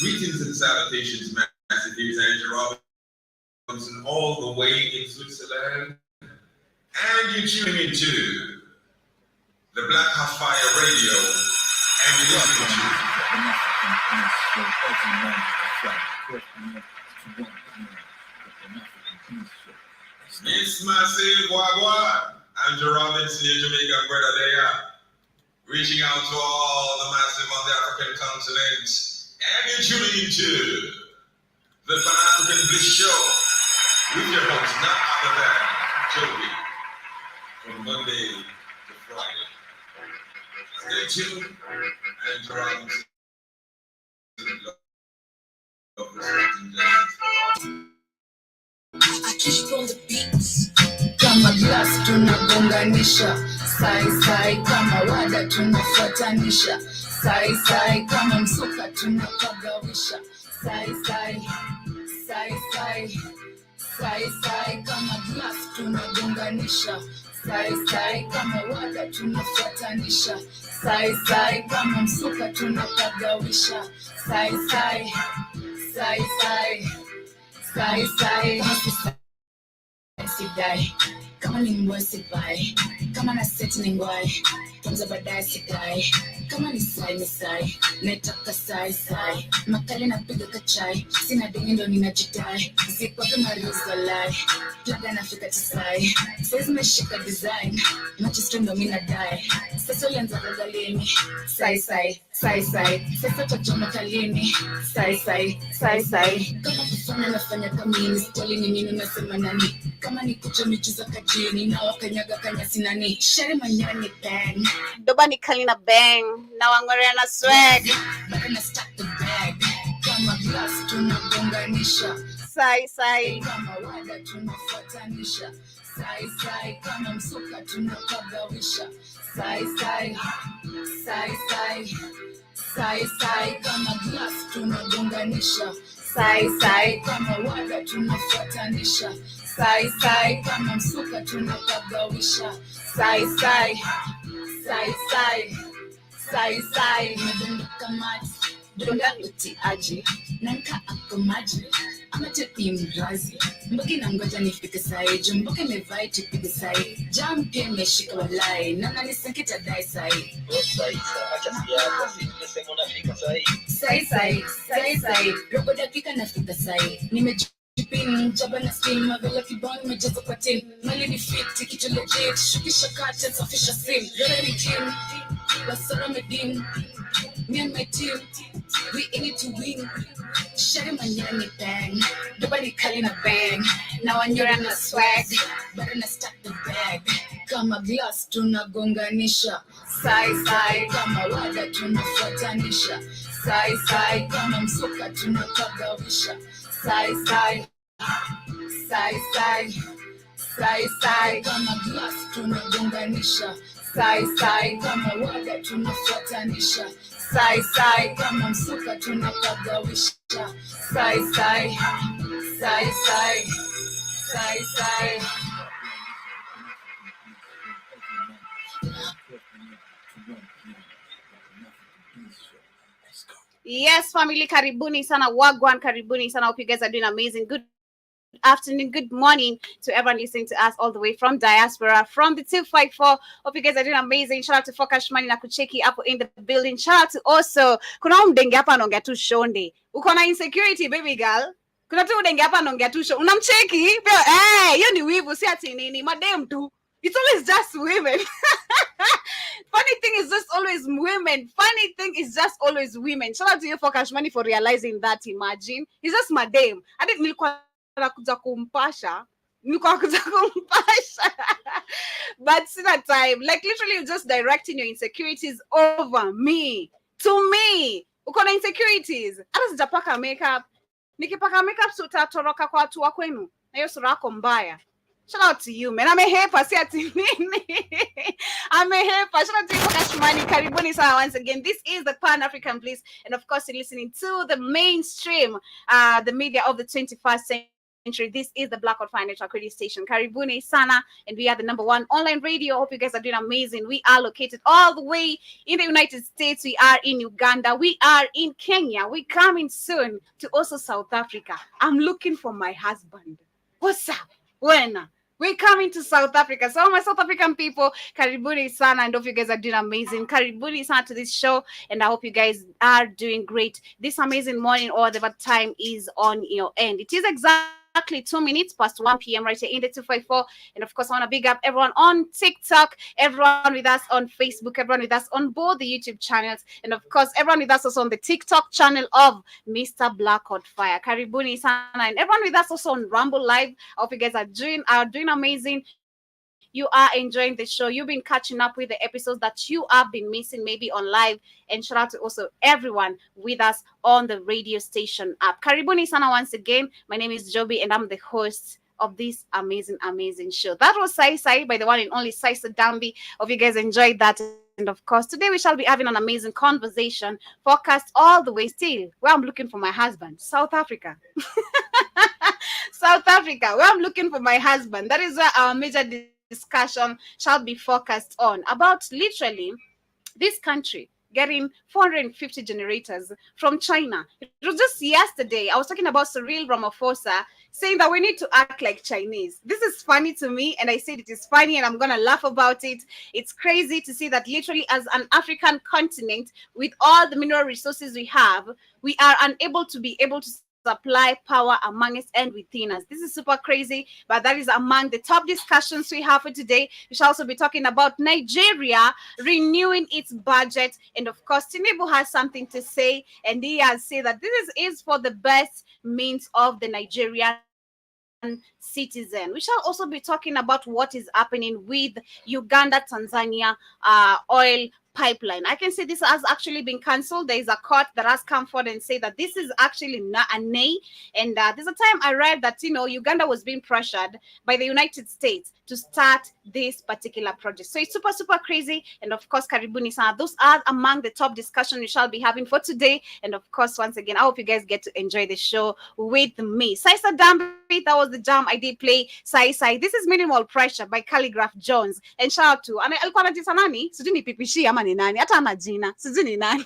Greetings and salutations, massive. Here's Andrew Robinson, all the way in Switzerland. And you're tuning into the Black Hot Fire Radio, and you're listening to Miss Massive Wagwan, Andrew Robinson, your Jamaican brother there, reaching out to all the massive on the African continent, and you're tuning into the Pan-African Bliss Show with your host, none other than Joey, from Monday to Friday. Stay tuned, and Robinson. Akish on the beats. Kama glass tunagonganisha, sai kama wada tunafuatanisha, sai kama msuka tunapagawisha, sai kama glass tunagonganisha, sai kama wada tunafuatanisha, sai kama msuka tunapagawisha, sai sidai kama ni mwezi bai, kama na set ni ngwai, kwanza baadaye sidai kama ni sai nataka sai makali napiga kachai, sina deni ndo ninajidai, zipo kama rizalai plaga nafika tisai, sasa nimeshika design machi ndo mimi nadai, sasa lenza galini sai sasa tajoma kalini sai kama kufanya nafanya kamini, stoli ni nini nasema nani, kama ni kucha michuza kajini na wakanyaga kanyasi nani, shari manyani bang Dobani Kalina bang na wangore na swag bado na stack the bag, kama glass tunagonganisha, sai kama wada tunafuatanisha, sai kama msuka tunapagawisha, sai kama glass tunagonganisha, sai kama wada tunafuatanisha, sai kama msuka tunapagawisha, sai medondoka maji donda uti aji nanka akomaji amatepi mrazi mbogi na ngoja nifike sai jumboke mevai tupige sai jam pia meshika walai nana nisankita dai sai sai robo dakika nafika sai nimejipin jaba na steam vile kiboni mejaza kwa team mali ni fit kitu legit shukisha kata safisha sim rela ni team wasara medim me and my team we in it to win. Shari manyani bang Dobani Kalina bang na wanyora na swag bado na stack the bag, kama glass tunagonganisha, sai kama wada tunafuatanisha, sai kama msuka tunapagawisha, sai kama glass tunagonganisha, sai kama wada tunafuatanisha, sai kama msuka tunapagawisha, sai Yes, family, karibuni sana wagwan, karibuni sana. Hope you guys are doing amazing. Good afternoon, good morning to everyone listening to us all the way from diaspora, from the 254. Hope you guys are doing amazing. Shout out to Fokash Money na kucheki hapo in the building. Shout out to also kuna mdenge hapa anaongea tu shonde. Uko na insecurity baby girl. Kuna tu mdenge hapa anaongea tu shonde. Unamcheki? Hiyo ni wivu, si ati nini. Madam tu. It's always just women. Funny thing is just always women. Funny thing is just always women. Shout out to you Fokash Money for realizing that. Imagine. He's just madam. I didn't nilikuwa kuja kumpasha but sina time, like literally you're just directing your insecurities over me to me. Uko na insecurities, hata sijapaka makeup, nikipaka makeup so utatoroka kwa watu wa kwenu na hiyo sura yako mbaya. Shout out to you, man. Amehepa si ati nini. Amehepa. Shout out to you Fokash Money. Karibuni sana once again. This is the Pan-African Bliss, and of course you're listening to the mainstream, the media of the 21st century. This is the Blackout Fire Network radio station. Karibuni Sana, and we are the #1 online radio. Hope you guys are doing amazing. We are located all the way in the United States. We are in Uganda. We are in Kenya. We coming soon to also South Africa. I'm looking for my husband. What's up? When? We're coming to South Africa. So my South African people, Karibuni Sana, and hope you guys are doing amazing. Karibuni Sana to this show, and I hope you guys are doing great this amazing morning or whatever time is on your end. It is exactly 2 minutes past 1 p.m. right here in the 254. And of course, I want to big up everyone on TikTok, everyone with us on Facebook, everyone with us on both the YouTube channels, and of course, everyone with us also on the TikTok channel of Mr. Blackout Fire. Karibuni Sana, and everyone with us also on Rumble Live. I hope you guys are doing amazing. You are enjoying the show. You've been catching up with the episodes that you have been missing, maybe on live. And shout out to also everyone with us on the radio station app. Karibuni Sana once again. My name is Joby, and I'm the host of this amazing show. That was Sai Sai by the one and only Sai Sadambi. Hope you guys enjoyed that. And of course, today we shall be having an amazing conversation focused all the way still where I'm looking for my husband, South Africa. South Africa, where I'm looking for my husband. That is where our major discussion shall be focused on, about literally this country getting 450 generators from China. It was just yesterday I was talking about Cyril Ramaphosa saying that we need to act like Chinese. This is funny to me, and I said it is funny, and I'm gonna laugh about it. It's crazy to see that literally as an African continent with all the mineral resources we have, we are unable to supply power among us and within us. This is super crazy, but that is among the top discussions we have for today. We shall also be talking about Nigeria renewing its budget, and of course, Tinubu has something to say, and he has said that this is for the best means of the Nigerian citizen. We shall also be talking about what is happening with Uganda-Tanzania oil pipeline. I can say this has actually been cancelled. There is a court that has come forward and say that this is actually not a nay. And there's a time I read that, Uganda was being pressured by the United States to start this particular project. So it's super crazy. And of course, Karibuni Sana, those are among the top discussions we shall be having for today. And of course, once again, I hope you guys get to enjoy the show with me. Saisa Dambi, that was the jam I did play. Sai. This is Minimal Pressure by Calligraph Jones. And shout out to, alikuwa anajiita nani? Sijui ni pipishi ama ni nani? Hata ana jina. Sijui ni nani.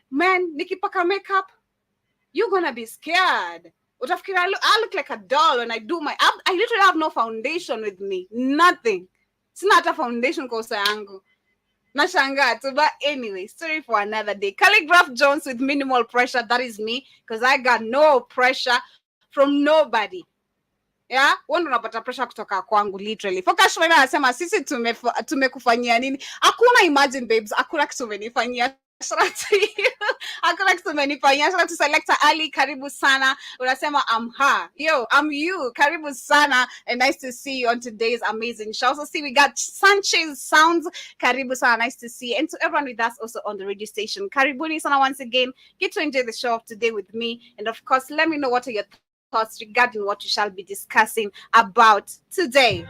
Man, nikipaka makeup, you're gonna be scared. Utafikiri I look like a doll when I do I literally have no foundation with me. Nothing. Sina hata foundation kwa uso yangu. Nashangaa tu, but anyway, story for another day. Calligraph Jones with Minimal Pressure. That is me, because I got no pressure from nobody. Yeah, wanda unapata pressure kutoka kwangu literally. Focus Shwena anasema sisi tumekufanyia nini? Hakuna, imagine babes, hakuna kitu umenifanyia. Shout out to you. Hakuna kitu umenifanyia. Shout out to Selector Ali, karibu sana. Unasema I'm her. Yo, I'm you. Karibu sana, and nice to see you on today's amazing show. Also see we got Sanchez Sounds. Karibu sana, nice to see you. And to everyone with us also on the radio station. Karibuni sana once again. Get to enjoy the show of today with me. And of course, let me know what are your thoughts regarding what we shall be discussing about today.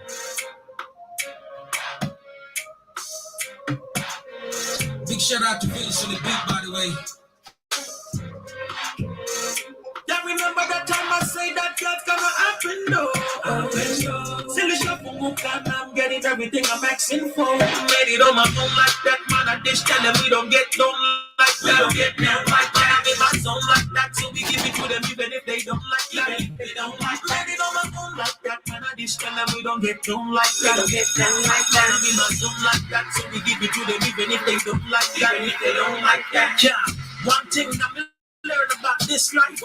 Big shout out to Vince on the beat, by the way. Yeah, remember that time I say that that's gonna happen, no. Silly shop and I'm getting everything I'm asking for. Made it on my own like that, man. I dish tell them we don't get done like that. We don't get down like that. I'm in my zone like that, so we give it to them even if they don't like that. They don't like that. Made it on my own like that, man. I dish tell them we don't get done like that. We don't get down like that. I'm in my zone like that, so we give it to them even if they don't like that. Even if they don't like that. Yeah, one thing I'm learn about this life,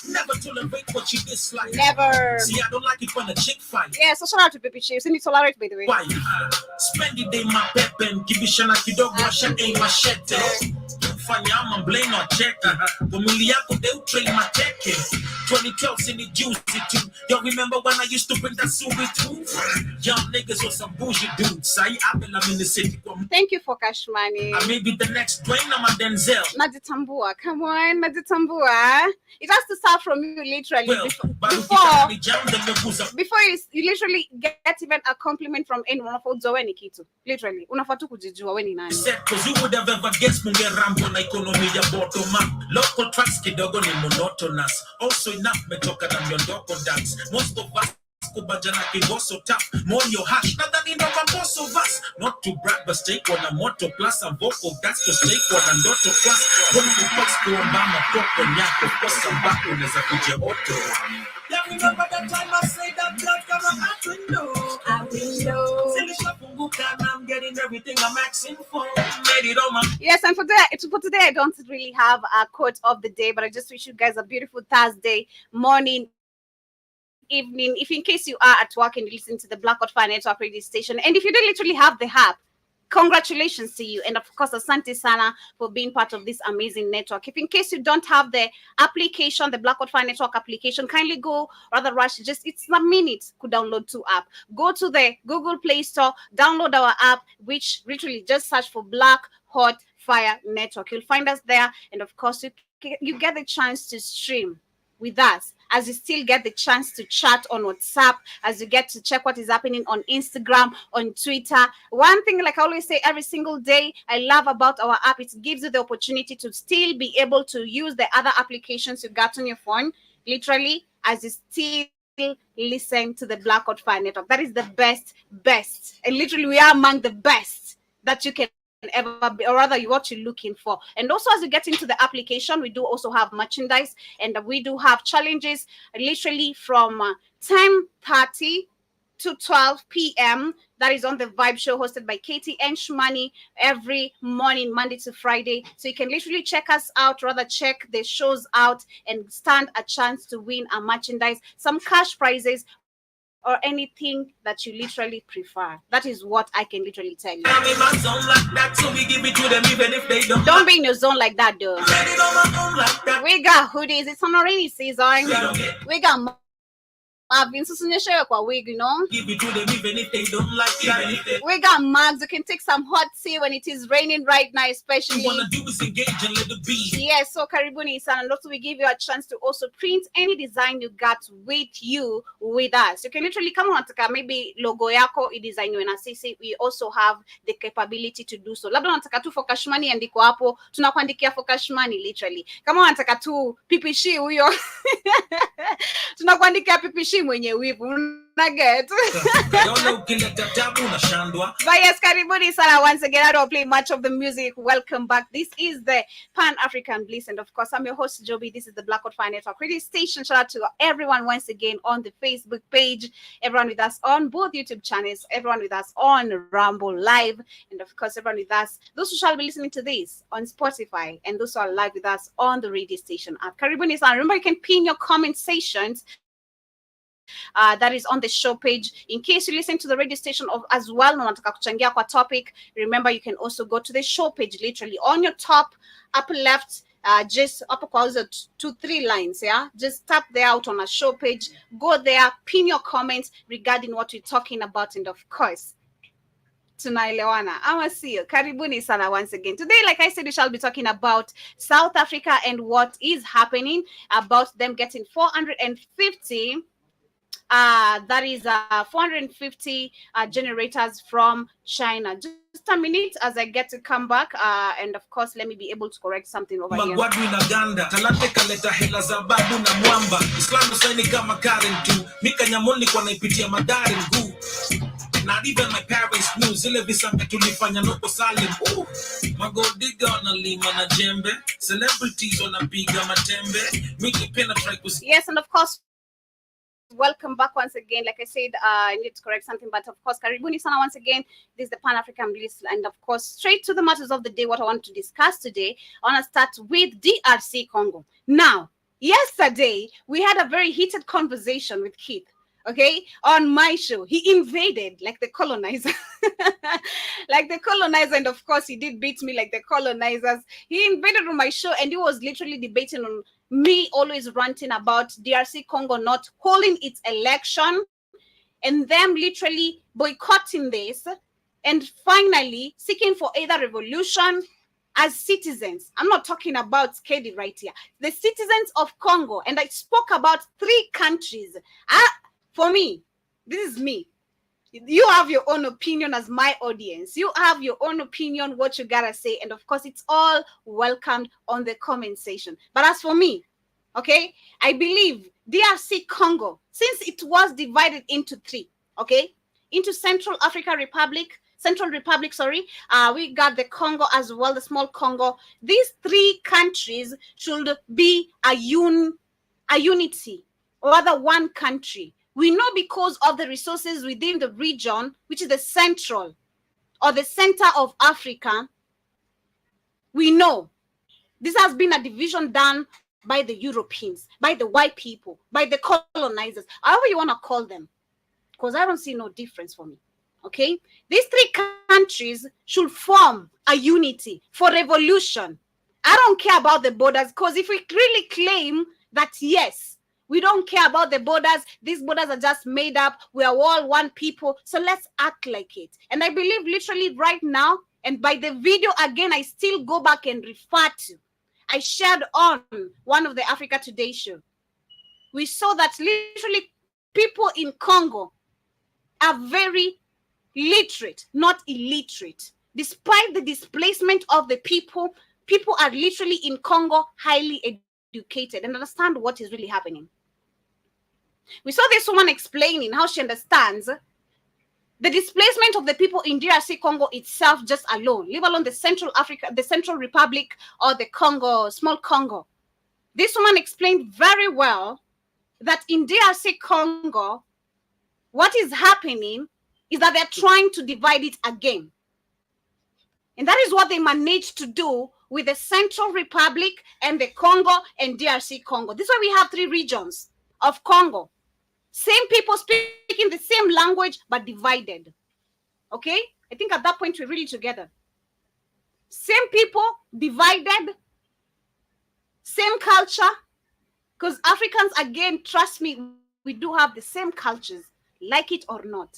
never tolerate what you dislike. Never. See, I don't like it when a chick fight. Yeah, so shout out to Baby Chiefs. You need to tolerate, by the way. Why? Spend the day my pep and give you shana kidogo washa aim my shit. Fanya I'm blame or check. Familia ko they train my check. 2012 in the juicy too. Y'all remember when I used to bring that suit too? Young niggas was some bullshit dudes. I'm in the city. Thank you for cash money. I may be the next Dwayne, I'm a Denzel. Najitambua, come on, Najitambua. It has to start from you literally. Well, before you literally get even a compliment from anyone of Uzoweni kitu. Literally, unafaa tu kujijua wewe ni nani. Cause you would have ever guessed munge rambo na economy ya bottom up. Local tracks kidogo ni monotonous. Also in enough. Metoka na miondoko dance. Most of us kubajana kingoso tough. More your hash. Nadhani ndo most of us. Not to brag but stay on a moto plus and vocal. That's to stay on a ndoto plus. Vocal plus kuombama toko nyako. Kosa mbako uneza kuje auto. Yeah, remember that time I say that blood gonna happen, no. I will know. I'm getting everything I'm asking for. Made it on my. Yes, and for today, I don't really have a quote of the day, but I just wish you guys a beautiful Thursday morning, evening. If in case you are at work and you listen to the Black Hot Fire Network radio station, and if you don't literally have the app, congratulations to you. And of course, asante sana for being part of this amazing network. If in case you don't have the application, the Black Hot Fire Network application, kindly go, rather rush, it's a minute to download 2 app. Go to the Google Play Store, download our app, which literally just search for Black Hot Fire Network. You'll find us there. And of course, you get the chance to stream with us, as you still get the chance to chat on WhatsApp, as you get to check what is happening on Instagram, on Twitter. One thing, like I always say every single day, I love about our app, it gives you the opportunity to still be able to use the other applications you got on your phone, literally, as you still listen to the Black Hot Fire Network. That is the best, and literally we are among the best that you can ever be, or rather what you're looking for. And also, as you get into the application, we do also have merchandise, and we do have challenges literally from 10:30 to 12 p.m. That is on the Vibe Show hosted by Katie and Shumani every morning, Monday to Friday. So you can literally check us out, rather check the shows out, and stand a chance to win a merchandise, some cash prizes, or anything that you literally prefer. That is what I can literally tell you. I'm in my zone like that, so we give it to them even if they don't be in your zone like that, though. Like that. We got hoodies. It's on a rainy season. We got wig, you know. Give it to them even if they don't like it. We got mugs. You can take some hot tea when it is raining right now, especially. What you wanna do is engage and let it be. Yes, so karibuni sana. And also we give you a chance to also print any design you got with you with us. You can literally come on, maybe logo yako i-design na sisi. We also have the capability to do so. Labda unataka tu for cash money andiko hapo, tunakuandikia for cash money literally. Kama unataka tu pipishi huyo, tunakuandikia pipishi mwenye wivu. Nugget. But yes, karibuni sana. Once again, I don't play much of the music. Welcome back. This is the Pan-African Bliss, and of course, I'm your host, Joby. This is the Black Hot Fire Network radio station. Shout out to everyone once again on the Facebook page, everyone with us on both YouTube channels, everyone with us on Rumble Live, and of course, everyone with us, those who shall be listening to this on Spotify, and those who are live with us on the radio station app. Karibuni sana. Remember, you can pin your comment sections that is on the show page. In case you listen to the radio station as well, unataka kuchangia kwa topic, remember you can also go to the show page, literally on your top upper left, just up across 2-3 lines. Yeah, just tap there out on a show page, go there, pin your comments regarding what we're talking about, and of course, tunaelewana ama sio? Karibuni sana once again. Today, like I said, we shall be talking about South Africa and what is happening, about them getting 450 that is 450 generators from China. Just a minute as I get to come back, and of course, let me be able to correct something over here. Not even my parents knew zile visanga tulifanya noko salim. Magodiga wanalima na jembe, celebrities wanapiga matembe, miki penetrate. Yes, and of course, welcome back once again. Like I said, I need to correct something, but of course, karibuni sana once again. This is the Pan-African Bliss, and of course, straight to the matters of the day. What I want to discuss today, I want to start with DRC Congo. Now, yesterday we had a very heated conversation with Keith. Okay, on my show, he invaded like the colonizer, and of course, he did beat me like the colonizers. He invaded on my show, and he was literally debating on me always ranting about DRC Congo not holding its election, and them literally boycotting this, and finally seeking for either revolution as citizens. I'm not talking about Skedi right here. The citizens of Congo, and I spoke about 3 countries. For me, this is me. You have your own opinion as my audience. You have your own opinion, what you gotta say. And of course, it's all welcomed on the comment section. But as for me, okay, I believe DRC Congo, since it was divided into three, okay, into Central Republic, we got the Congo as well, the small Congo. These three countries should be a unity, or rather one country. We know because of the resources within the region, which is the central or the center of Africa, we know this has been a division done by the Europeans, by the white people, by the colonizers, however you want to call them, because I don't see no difference for me. Okay, these three countries should form a unity for revolution. I don't care about the borders, because if we really claim that, yes, we don't care about the borders, these borders are just made up, we are all one people, so let's act like it. And I believe literally right now, and by the video again, I still go back and refer to, I shared on one of the Africa Today show. We saw that literally people in Congo are very literate, not illiterate. Despite the displacement of the people, people are literally in Congo highly educated and understand what is really happening. We saw this woman explaining how she understands the displacement of the people in DRC Congo itself just alone, leave alone the Central Republic or the Congo, small Congo. This woman explained very well that in DRC Congo, what is happening is that they're trying to divide it again. And that is what they managed to do with the Central Republic and the Congo and DRC Congo. This is why we have three regions of Congo. Same people speaking the same language, but divided. Okay? I think at that point we're really together. Same people, divided, same culture. Because Africans, again, trust me, we do have the same cultures, like it or not.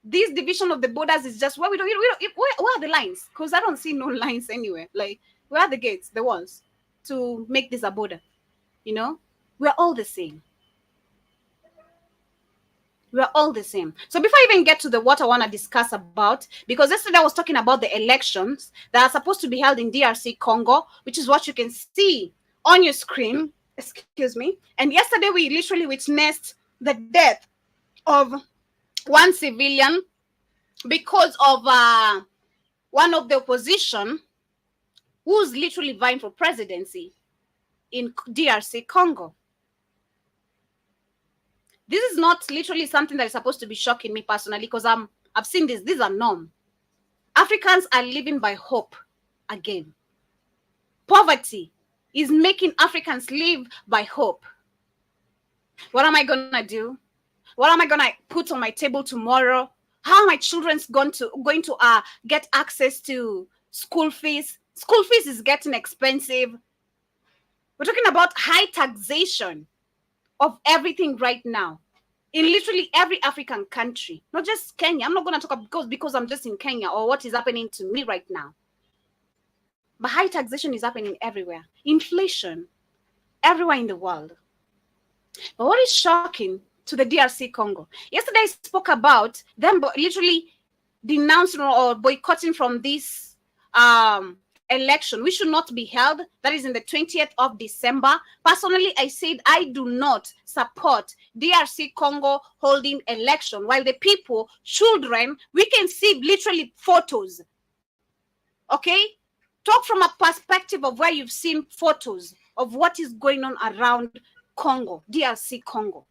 This division of the borders is just where where are the lines? Because I don't see no lines anywhere. Like, where are the gates, the walls to make this a border? You know, we're all the same. We're all the same. So before I even get to what I want to discuss about, because yesterday I was talking about the elections that are supposed to be held in DRC Congo, which is what you can see on your screen. Excuse me. And yesterday we literally witnessed the death of one civilian because of one of the opposition who's literally vying for presidency in DRC Congo. This is not literally something that is supposed to be shocking me personally, because I've seen this. These are norm. Africans are living by hope again. Poverty is making Africans live by hope. What am I gonna do? What am I gonna put on my table tomorrow? How are my children going to get access to school fees? School fees is getting expensive. We're talking about high taxation of everything right now in literally every African country, not just Kenya. I'm not going to talk about because I'm just in Kenya or what is happening to me right now. But high taxation is happening everywhere. Inflation everywhere in the world. But what is shocking to the DRC Congo? Yesterday I spoke about them literally denouncing or boycotting from this election, which should not be held. That is in the 20th of December. Personally, I said I do not support DRC Congo holding election. While the people, children, we can see literally photos. Okay? Talk from a perspective of where you've seen photos of what is going on around Congo, DRC Congo.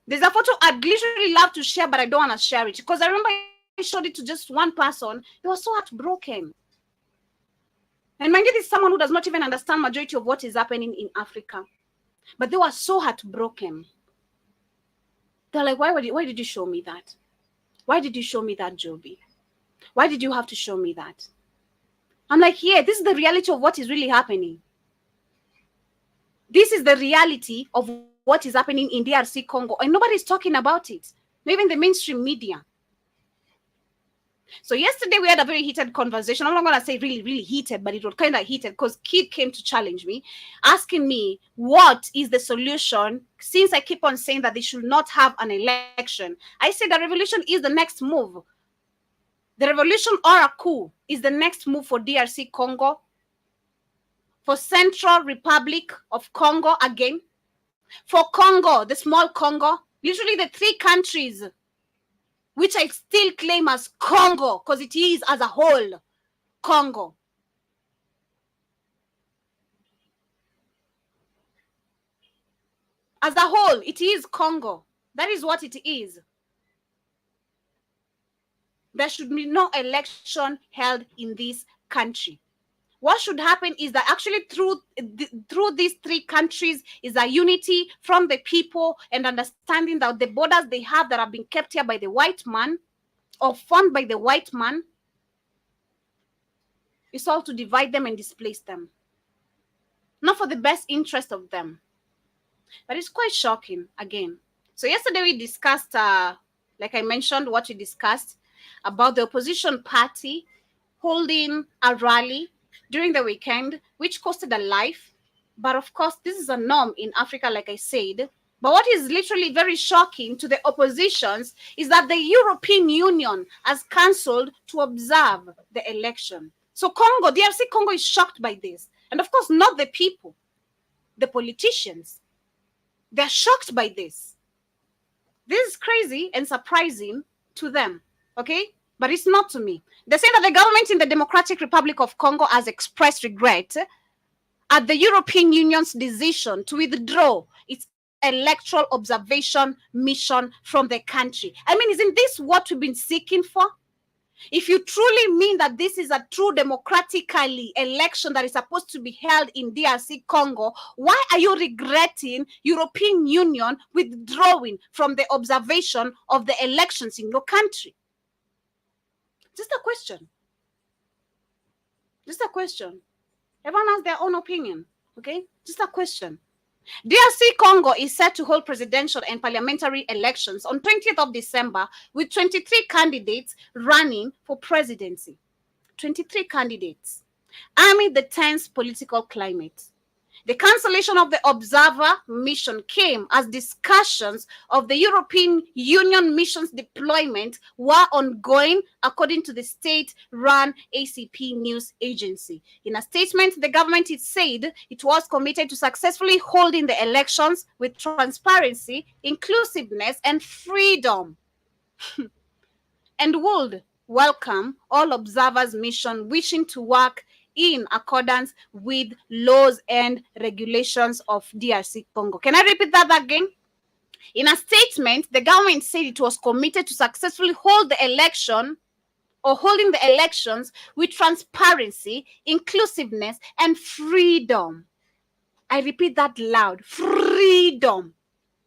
There's a photo I'd literally love to share, but I don't want to share it because I remember I showed it to just one person. They were so heartbroken. And mind you, this is someone who does not even understand majority of what is happening in Africa. But they were so heartbroken. They're like, why did you show me that? Why did you show me that, Joby? Why did you have to show me that? I'm like, yeah, this is the reality of what is really happening. This is the reality of what is happening in DRC Congo. And nobody's talking about it. Not even the mainstream media. So yesterday we had a very heated conversation. I'm not going to say really, really heated, but it was kind of heated because Kid came to challenge me, asking me what is the solution since I keep on saying that they should not have an election. I said the revolution is the next move. The revolution or a coup is the next move for DRC Congo for Central Republic of Congo again, for Congo, the small Congo, literally the three countries which I still claim as Congo, because it is as a whole Congo. As a whole, it is Congo. That is what it is. There should be no election held in this country. What should happen is that actually through these three countries is a unity from the people and understanding that the borders they have that have been kept here by the white man or formed by the white man, is all to divide them and displace them. Not for the best interest of them. But it's quite shocking again. So yesterday we discussed, like I mentioned, what we discussed about the opposition party holding a rally during the weekend, which costed a life. But of course, this is a norm in Africa, like I said. But what is literally very shocking to the oppositions is that the European Union has cancelled to observe the election. So Congo, DRC Congo is shocked by this. And of course, not the people, the politicians. They're shocked by this. This is crazy and surprising to them, okay? But it's not to me. They're saying that the government in the Democratic Republic of Congo has expressed regret at the European Union's decision to withdraw its electoral observation mission from the country. I mean, isn't this what we've been seeking for? If you truly mean that this is a true democratically election that is supposed to be held in DRC Congo, why are you regretting European Union withdrawing from the observation of the elections in your country? Just a question. Just a question. Everyone has their own opinion, okay? Just a question. DRC Congo is set to hold presidential and parliamentary elections on 20th of December with 23 candidates running for presidency. 23 candidates. Amid the tense political climate. The cancellation of the observer mission came as discussions of the European Union mission's deployment were ongoing, according to the state-run ACP news agency. In a statement, the government said it was committed to successfully holding the elections with transparency, inclusiveness, and freedom, and would welcome all observers' mission wishing to work in accordance with laws and regulations of DRC Congo. Can I repeat that again? In a statement, the government said it was committed to successfully hold the election or holding the elections with transparency, inclusiveness, and freedom. I repeat that loud, freedom.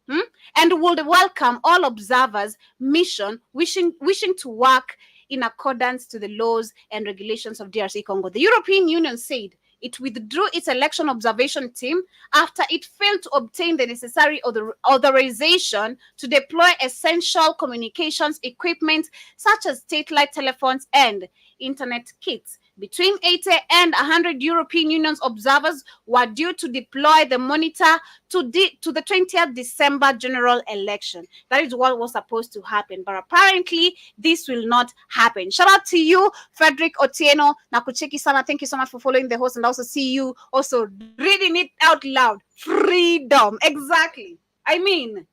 And would welcome all observers' mission wishing to work in accordance to the laws and regulations of DRC Congo. The European Union said it withdrew its election observation team after it failed to obtain the necessary authorization to deploy essential communications equipment such as satellite telephones and internet kits. Between 80 and 100 European Union observers were due to deploy the monitor to the 20th December general election. That is what was supposed to happen. But apparently, this will not happen. Shout out to you, Frederick Otieno. Nakucheki sana. Thank you so much for following the host, and also see you also reading it out loud. Freedom. Exactly. I mean,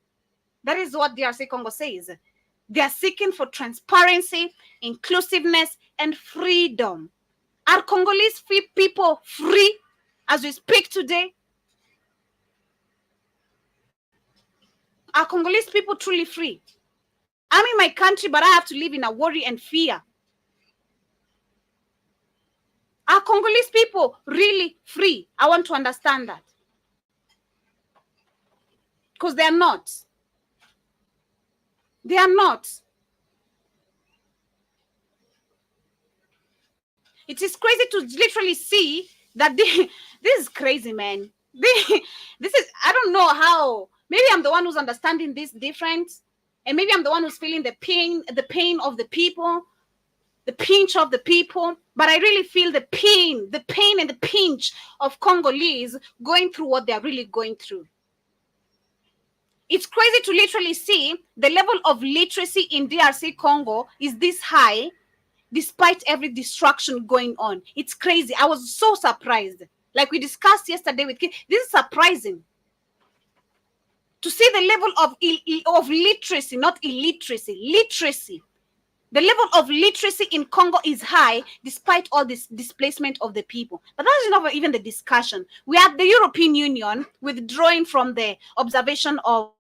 that is what DRC Congo says. They are seeking for transparency, inclusiveness, and freedom. Are Congolese people free as we speak today? Are Congolese people truly free? I'm in my country, but I have to live in a worry and fear. Are Congolese people really free? I want to understand that. Because they are not. They are not. It is crazy to literally see that this is crazy, man. This is, I don't know how. Maybe I'm the one who's understanding this different. And maybe I'm the one who's feeling the pain of the people, the pinch of the people. But I really feel the pain and the pinch of Congolese going through what they're really going through. It's crazy to literally see the level of literacy in DRC Congo is this high, despite every distraction going on. It's crazy. I was so surprised. Like we discussed yesterday with kids. This is surprising to see the level of literacy, not illiteracy, literacy. The level of literacy in Congo is high despite all this displacement of the people. But that is not even the discussion. We have the European Union withdrawing from the observation of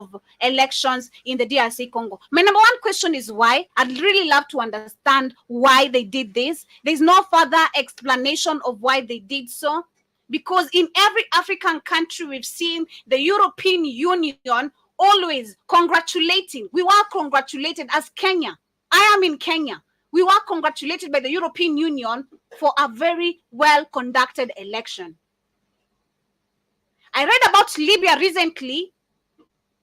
elections in the DRC Congo. My number one question is why. I'd really love to understand why they did this. There's no further explanation of why they did so. Because in every African country, we've seen the European Union always congratulating. We were congratulated as Kenya. I am in Kenya. We were congratulated by the European Union for a very well-conducted election. I read about Libya recently.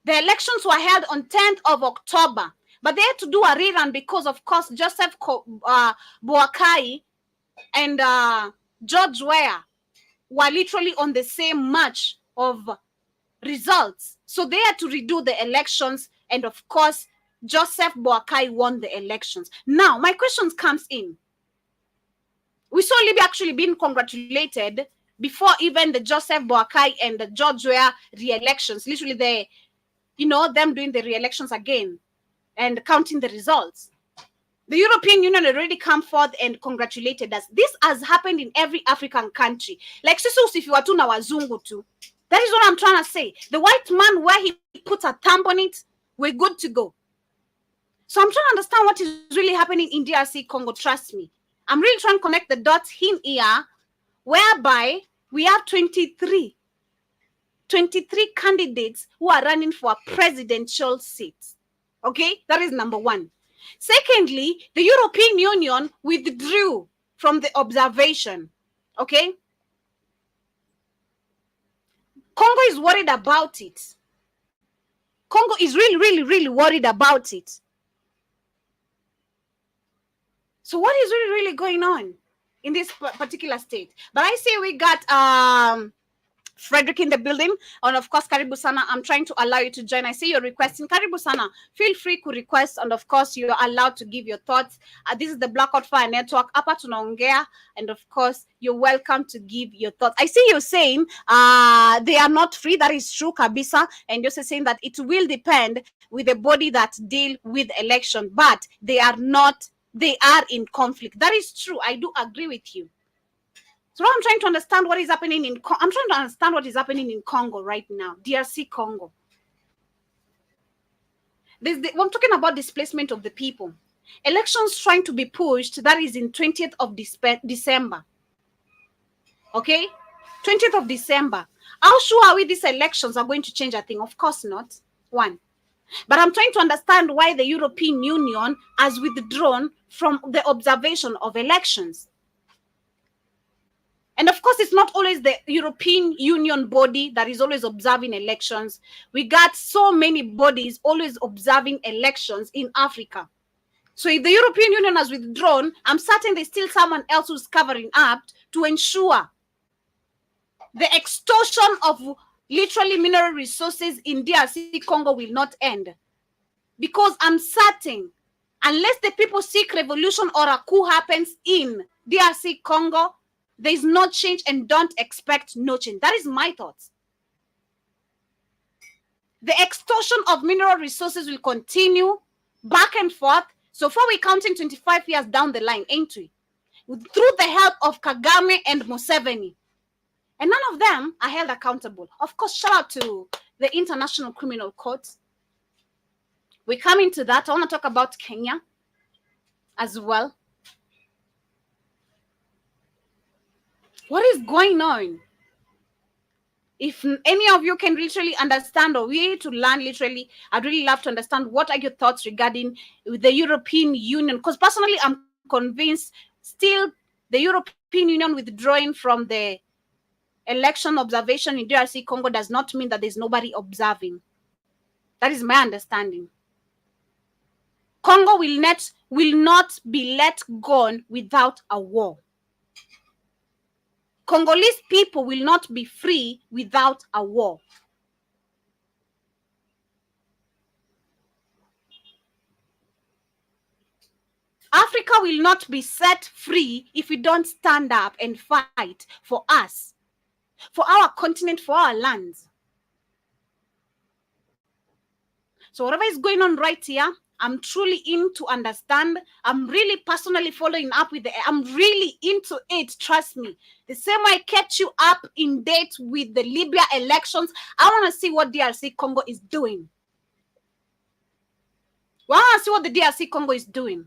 The elections were held on 10th of October, but they had to do a rerun because, of course, Joseph Boakai and George Weah were literally on the same match of results. So they had to redo the elections, and of course, Joseph Boakai won the elections. Now, my questions comes in. We saw Libya actually being congratulated before even the Joseph Boakai and the George Weah re-elections. Literally, them doing the re-elections again and counting the results. The European Union already come forth and congratulated us. This has happened in every African country. Like Sisus, if you are to now Wazungu too. That is what I'm trying to say. The white man, where he puts a thumb on it, we're good to go. So I'm trying to understand what is really happening in DRC Congo. Trust me. I'm really trying to connect the dots in here, whereby we have 23 candidates who are running for a presidential seat. Okay, that is number one. Secondly, the European Union withdrew from the observation. Okay, Congo is worried about it. Congo is really, really, really worried about it. So what is really, really going on in this particular state? But I say we got Frederick in the building, and of course Karibu Sana. I'm trying to allow you to join. I see you're requesting. Karibu Sana, feel free to request, and of course you're allowed to give your thoughts. This is the Blackout Fire Network. Hapa tunaongea, and of course you're welcome to give your thoughts. I see you're saying they are not free. That is true, kabisa. And you're saying that it will depend with the body that deal with election, but they are not. They are in conflict. That is true. I do agree with you. So I'm trying to understand what is happening I'm trying to understand what is happening in Congo right now, DRC Congo. I'm talking about displacement of the people. Elections trying to be pushed, that is in 20th of December. Okay? 20th of December. How sure are we these elections are going to change a thing? Of course not. One. But I'm trying to understand why the European Union has withdrawn from the observation of elections. And of course, it's not always the European Union body that is always observing elections. We got so many bodies always observing elections in Africa. So if the European Union has withdrawn, I'm certain there's still someone else who's covering up to ensure the extortion of literally mineral resources in DRC Congo will not end. Because I'm certain, unless the people seek revolution or a coup happens in DRC Congo, there is no change, and don't expect no change. That is my thoughts. The extortion of mineral resources will continue back and forth. So far, we're counting 25 years down the line, ain't we? Through the help of Kagame and Museveni. And none of them are held accountable. Of course, shout out to the International Criminal Court. We come into that. I want to talk about Kenya as well. What is going on? If any of you can literally understand, or we need to learn literally, I'd really love to understand what are your thoughts regarding the European Union. Because personally, I'm convinced still the European Union withdrawing from the election observation in DRC Congo does not mean that there's nobody observing. That is my understanding. Congo will not be let go without a war. Congolese people will not be free without a war. Africa will not be set free if we don't stand up and fight for us. for our continent, for our lands. So whatever is going on right here, I'm truly in to understand. I'm really personally following up with I'm really into it, trust me. The same way I kept you up in date with the Libya elections, I want to see what DRC Congo is doing. Well, I want to see what the DRC Congo is doing.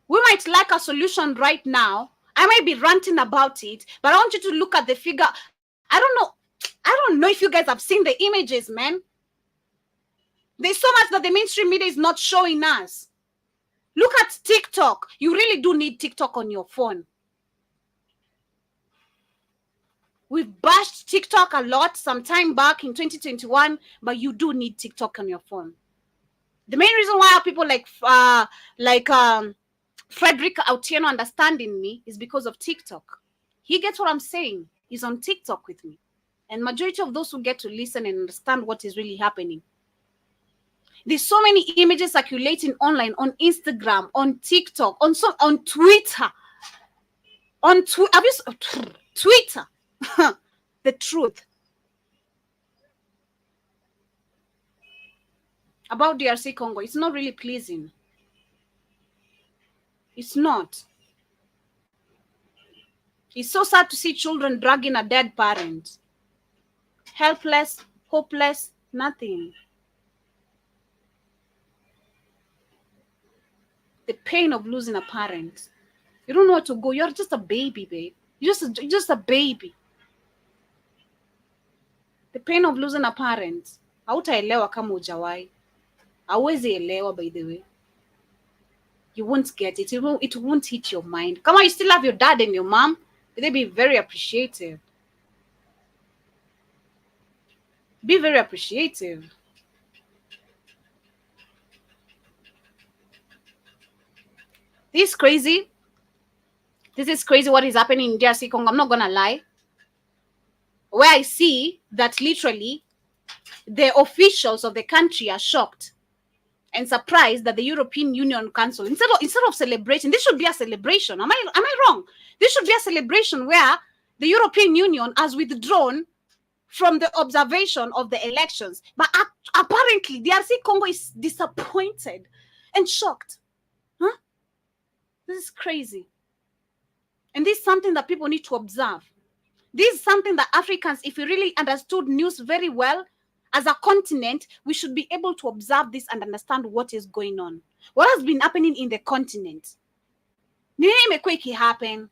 We might like a solution right now. I might be ranting about it, but I want you to look at the figure. I don't know if you guys have seen the images, man. There's so much that the mainstream media is not showing us. Look at TikTok. You really do need TikTok on your phone. We've bashed TikTok a lot some time back in 2021, but you do need TikTok on your phone. The main reason why people like Frederick Otieno understanding me is because of TikTok. He gets what I'm saying. He's on TikTok with me. And majority of those who get to listen and understand what is really happening. There's so many images circulating online, on Instagram, on TikTok, on Twitter. Twitter. The truth about DRC Congo, it's not really pleasing. It's not. It's so sad to see children dragging a dead parent. Helpless, hopeless, nothing. The pain of losing a parent. You don't know where to go. You're just a baby, babe. You're just a baby. The pain of losing a parent. Hautaelewa kama hujawai. Hauwezi elewa, by the way. You won't get it. It won't hit your mind. Come on, you still have your dad and your mom. They'll be very appreciative. Be very appreciative. This is crazy. This is crazy what is happening in DRC Congo. I'm not going to lie. Where I see that literally the officials of the country are shocked and surprised that the European Union Council, instead of celebrating, this should be a celebration. Am I wrong? This should be a celebration where the European Union has withdrawn from the observation of the elections. But apparently, DRC Congo is disappointed and shocked. Huh? This is crazy. And this is something that people need to observe. This is something that Africans, if we really understood news very well, as a continent, we should be able to observe this and understand what is going on. What has been happening in the continent? Happen.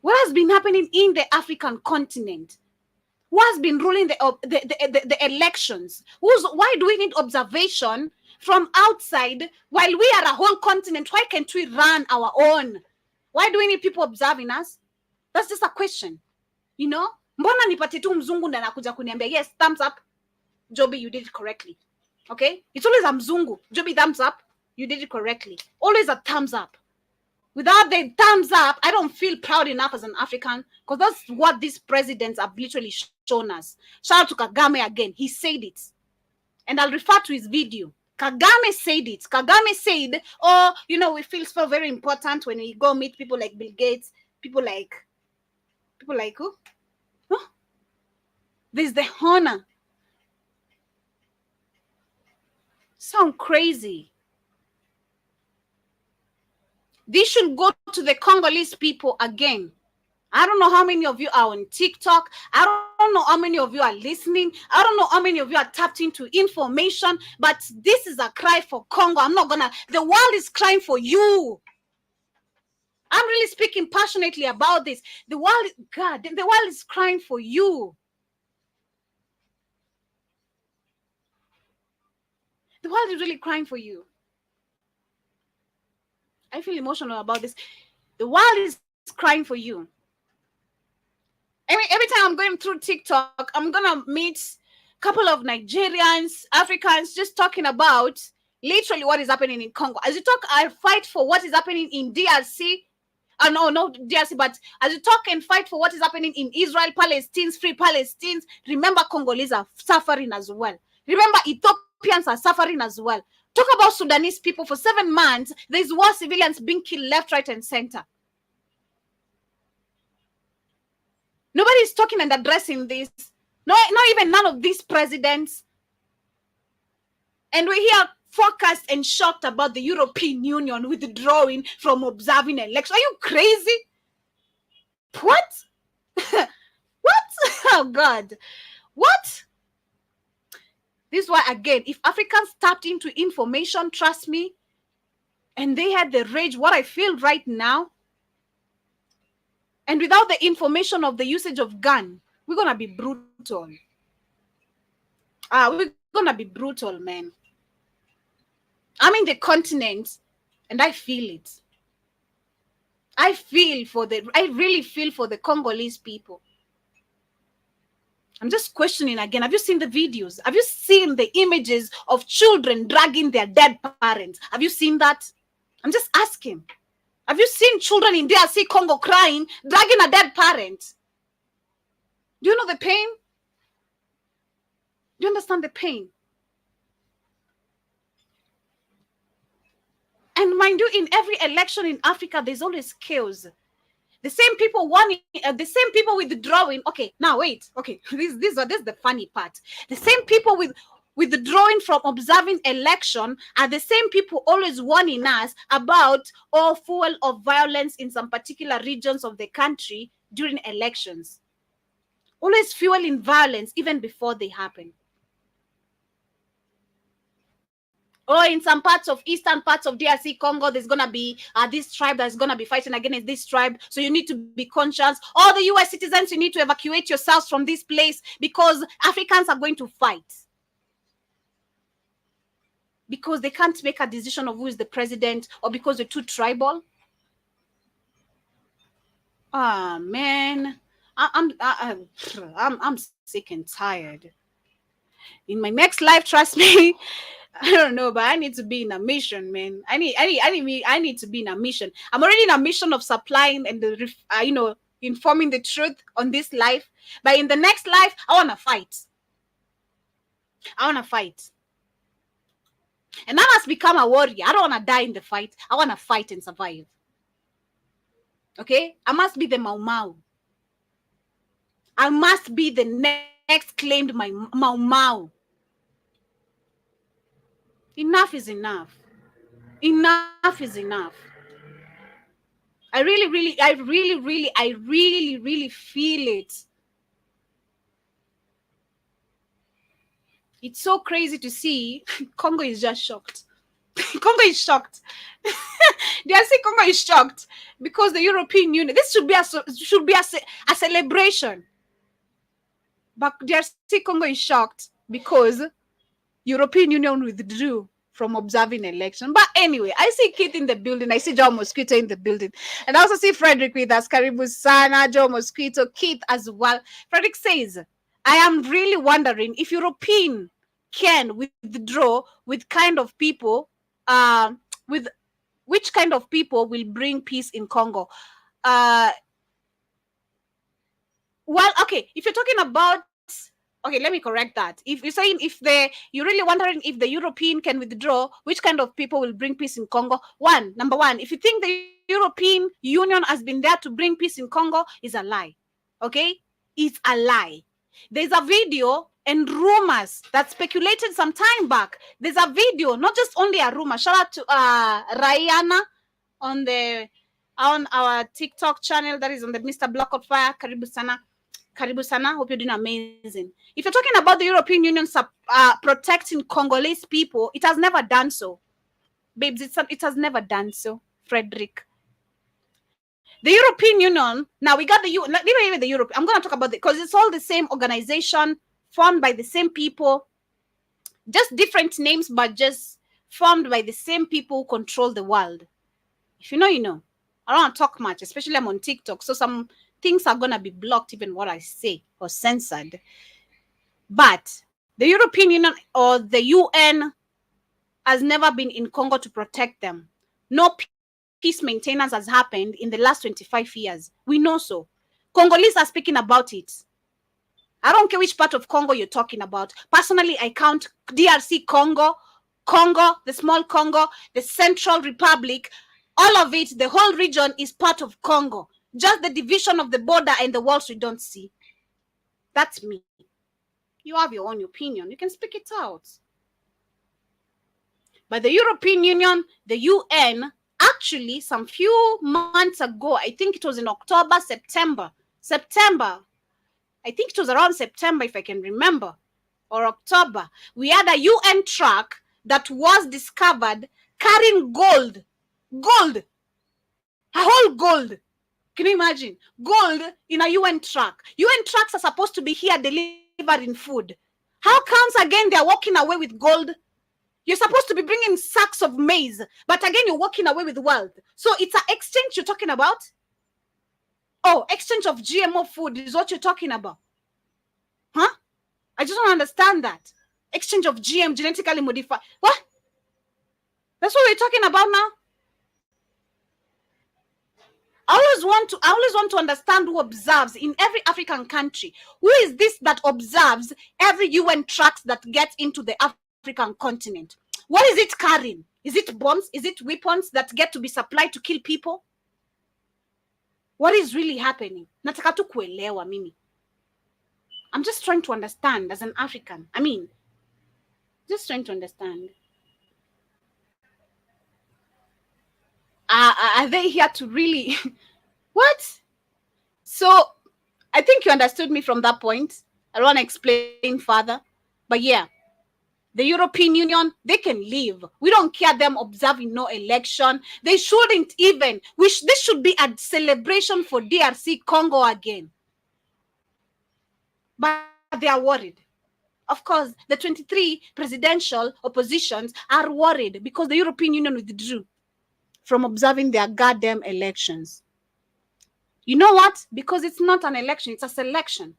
What has been happening in the African continent? Who has been ruling the elections? Why do we need observation from outside while we are a whole continent? Why can't we run our own? Why do we need people observing us? That's just a question. You know? Mbona nipate tu mzungu na nakuja kuniambia, yes, thumbs up. Joby, you did it correctly. Okay? It's always a mzungu. Joby, thumbs up. You did it correctly. Always a thumbs up. Without the thumbs up, I don't feel proud enough as an African, because that's what these presidents have literally shown us. Shout out to Kagame again. He said it. And I'll refer to his video. Kagame said it. Kagame said, oh, you know, we feel so very important when we go meet people like Bill Gates, people like who? Huh? There's the honor. Sound crazy. This should go to the Congolese people again. I don't know how many of you are on TikTok. I don't know how many of you are listening. I don't know how many of you are tapped into information, but this is a cry for Congo. The world is crying for you. I'm really speaking passionately about this. The world is crying for you. The world is really crying for you. I feel emotional about this. The world is crying for you. Every time I'm going through TikTok, I'm going to meet a couple of Nigerians, Africans, just talking about literally what is happening in Congo. As you talk, I fight for what is happening in DRC. No, not DRC, but as you talk and fight for what is happening in Israel, Palestinians, free Palestinians, remember Congolese are suffering as well. Remember Ethiopians are suffering as well. Talk about Sudanese people for 7 months. There's war civilians being killed left, right, and center. Nobody's talking and addressing this. No, not even none of these presidents. And we're here focused and shocked about the European Union withdrawing from observing elections. Are you crazy? What? What? Oh, God. What? This is why, again, if Africans tapped into information, trust me, and they had the rage, what I feel right now, and without the information of the usage of gun, we're going to be brutal. We're going to be brutal, man. I'm in the continent, and I feel it. I really feel for the Congolese people. I'm just questioning again. Have you seen the videos? Have you seen the images of children dragging their dead parents? Have you seen that? I'm just asking. Have you seen children in DRC Congo crying, dragging a dead parent? Do you know the pain? Do you understand the pain? And mind you, in every election in Africa, there's always chaos. The same people wanting, the same people withdrawing. Okay, now wait. Okay, this is the funny part. The same people withdrawing from observing election are the same people always warning us about all fuel of violence in some particular regions of the country during elections. Always fueling violence even before they happen. Or in some parts of eastern parts of DRC Congo, there's going to be this tribe that's going to be fighting against this tribe. So you need to be conscious. All the US citizens, you need to evacuate yourselves from this place because Africans are going to fight. Because they can't make a decision of who is the president or because they're too tribal. Ah, man. I'm sick and tired. In my next life, trust me, I don't know, but I need to be in a mission, man. I need to be in a mission. I'm already in a mission of supplying and informing the truth on this life. But in the next life, I want to fight. And I must become a warrior. I don't want to die in the fight. I want to fight and survive. Okay? I must be the Mau Mau. I must be the next claimed Mau Mau. Enough is enough. Enough is enough. I really feel it. It's so crazy to see. Congo is just shocked. Congo is shocked. DRC Congo is shocked because the European Union. This should be a celebration. But DRC Congo is shocked because European Union withdrew from observing election. But anyway, I see Keith in the building. I see Joe Mosquito in the building. And I also see Frederick with us. Karibu Sana, Joe Mosquito, Keith as well. Frederick says, I am really wondering if European can withdraw with kind of people, with which kind of people will bring peace in Congo. Well, okay, if you're talking about, okay, let me correct that. If you're saying you're really wondering if the European can withdraw, which kind of people will bring peace in Congo? Number one, if you think the European Union has been there to bring peace in Congo, is a lie. Okay? It's a lie. There's a video and rumors that speculated some time back. There's a video, not just only a rumor. Shout out to Rayana on our TikTok channel that is on the Mr. Block of Fire. Karibu Sana. Hope you're doing amazing. If you're talking about the European Union protecting Congolese people, it has never done so. Babes, it has never done so, Frederick. The European Union, now we got even the Europe. I'm going to talk about it because it's all the same organization formed by the same people, just different names, but just formed by the same people who control the world. If you know, you know. I don't want to talk much, especially I'm on TikTok. So some things are going to be blocked, even what I say, or censored. But the European Union or the UN has never been in Congo to protect them. No peace maintenance has happened in the last 25 years. We know so. Congolese are speaking about it. I don't care which part of Congo you're talking about. Personally, I count DRC Congo, the small Congo, the Central Republic, all of it, the whole region is part of Congo. just the division of the border and the walls we don't see. That's me. You have your own opinion. You can speak it out. But the European Union, the UN, actually, some few months ago, I think it was in October, September. I think it was around September, if I can remember, or October. We had a UN truck that was discovered carrying gold. A whole gold. Can you imagine? Gold in a UN truck. UN trucks are supposed to be here delivering food. How comes again they're walking away with gold? You're supposed to be bringing sacks of maize, but again, you're walking away with wealth. So it's an exchange you're talking about? Oh, exchange of GMO food is what you're talking about. Huh? I just don't understand that. Exchange of GM, genetically modified. What? That's what we're talking about now? I always want to understand who observes in every African country. Who is this that observes every UN trucks that gets into the African continent? What is it carrying? Is it bombs? Is it weapons that get to be supplied to kill people? What is really happening? Nataka tu kuelewa mimi. I'm just trying to understand as an African. Just trying to understand. Are they here to really... What? So, I think you understood me from that point. I don't want to explain further. But yeah, the European Union, they can leave. We don't care them observing no election. They shouldn't even. This should be a celebration for DRC Congo again. But they are worried. Of course, the 23 presidential oppositions are worried because the European Union withdrew from observing their goddamn elections. You know what? Because it's not an election, it's a selection.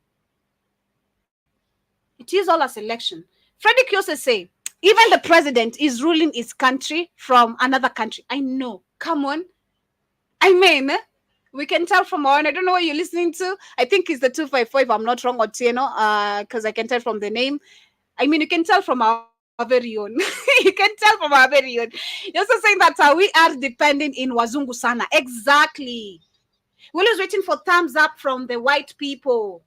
It is all a selection. Freddie Kiose say, even the president is ruling his country from another country. I know. Come on. We can tell from our own. I don't know what you're listening to. I think it's the 254, if I'm not wrong, or Tieno, because I can tell from the name. You can tell from our very own. You can tell from our very own. You're also saying that we are depending in Wazungu Sana. Exactly. We're always waiting for thumbs up from the white people.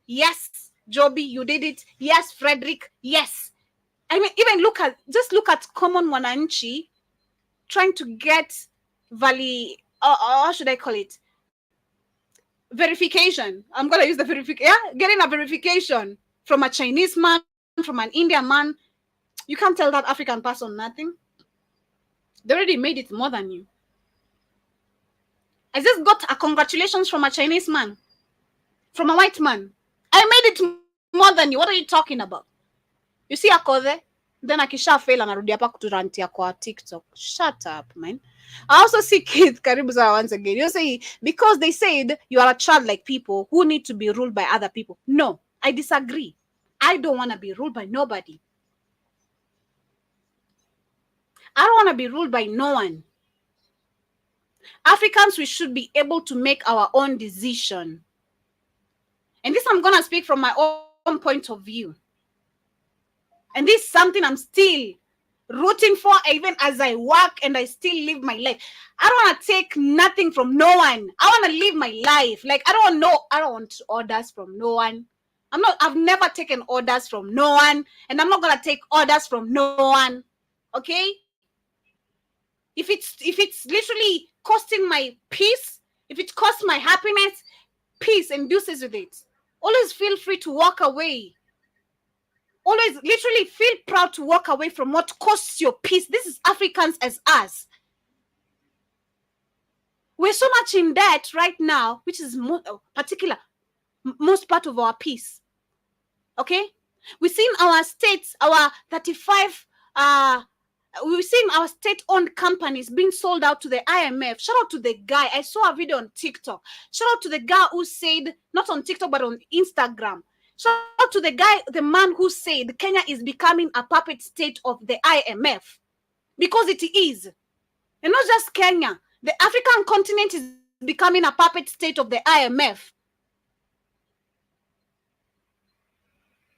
Yes, Joby, you did it. Yes, Frederick. Yes. Even look at common Wananchi trying to get how should I call it? Verification. I'm going to use the verification. Yeah, getting a verification from a Chinese man, from an Indian man. You can't tell that African person nothing. They already made it more than you. I just got a congratulations from a Chinese man, from a white man. I made it more than you. What are you talking about? You see Akode? Then akisha fail anarudi hapa kuturantia kwa TikTok. Shut up, man. I also see Keith Karibuza once again. You say, because they said you are a child like people who need to be ruled by other people. No, I disagree. I don't want to be ruled by nobody. I don't want to be ruled by no one. Africans, we should be able to make our own decision. And this I'm going to speak from my own point of view. And this is something I'm still rooting for, even as I work and I still live my life. I don't want to take nothing from no one. I want to live my life. Like, I don't want orders from no one. I've never taken orders from no one, and I'm not going to take orders from no one. Okay? If it's literally costing my peace, if it costs my happiness, peace induces with it. Always feel free to walk away. Always literally feel proud to walk away from what costs your peace. This is Africans as us. We're so much in debt right now, which is most part of our peace. Okay? We've seen our states, our 35, we've seen our state-owned companies being sold out to the IMF. Shout out to the guy. I saw a video on TikTok. Shout out to the guy who said, not on TikTok, but on Instagram. Shout out to the man who said Kenya is becoming a puppet state of the IMF. Because it is. And not just Kenya. The African continent is becoming a puppet state of the IMF.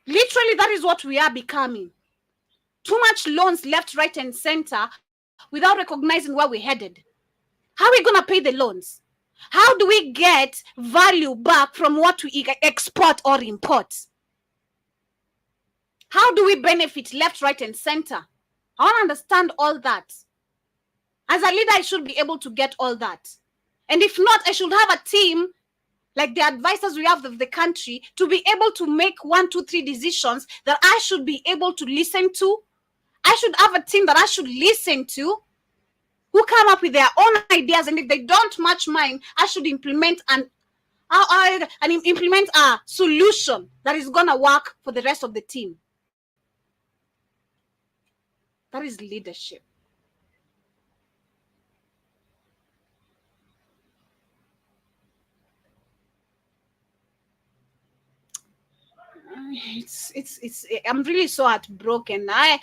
Literally, that is what we are becoming. Too much loans left, right, and center without recognizing where we're headed. How are we going to pay the loans? How do we get value back from what we export or import? How do we benefit left, right, and center? I want to understand all that. As a leader, I should be able to get all that. And if not, I should have a team like the advisors we have of the country to be able to make 1, 2, 3 decisions that I should be able to listen to. I should have a team that I should listen to, who come up with their own ideas, and if they don't match mine, I should implement implement a solution that is gonna work for the rest of the team. That is leadership. It's I'm really so heartbroken. I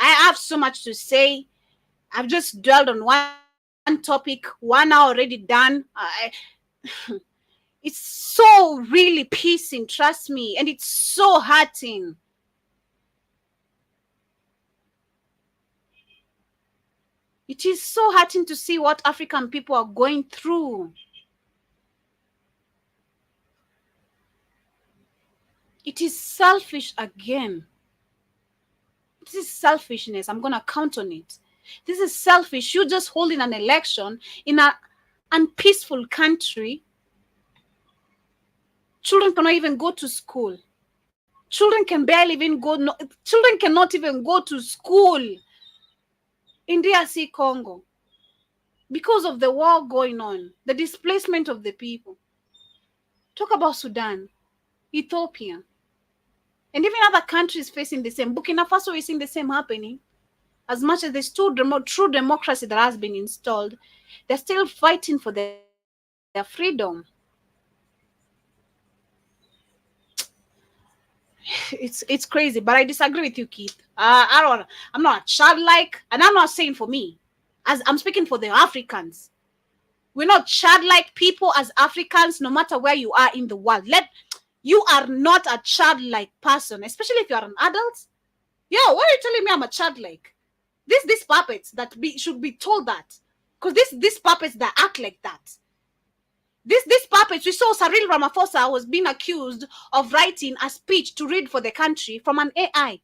have so much to say. I've just dwelled on one topic, 1 hour already done. It's so really piercing, trust me, and it's so hurting. It is so hurting to see what African people are going through. It is selfish again. This is selfishness. I'm going to count on it. This is selfish. You just holding an election in an unpeaceful country. Children cannot even go to school. Children can barely even go. Children cannot even go to school in DRC Congo because of the war going on, the displacement of the people. Talk about Sudan, Ethiopia, and even other countries facing the same. Burkina Faso is seeing the same happening. As much as there's true democracy that has been installed, they're still fighting for their freedom. It's crazy, but I disagree with you, Keith. I'm not childlike, and I'm not saying for me, as I'm speaking for the Africans. We're not childlike people as Africans, no matter where you are in the world. You are not a childlike person, especially if you are an adult. Yo, why are you telling me I'm a childlike? These puppets that should be told that, because these puppets that act like that. These puppets, we saw Cyril Ramaphosa was being accused of writing a speech to read for the country from an AI.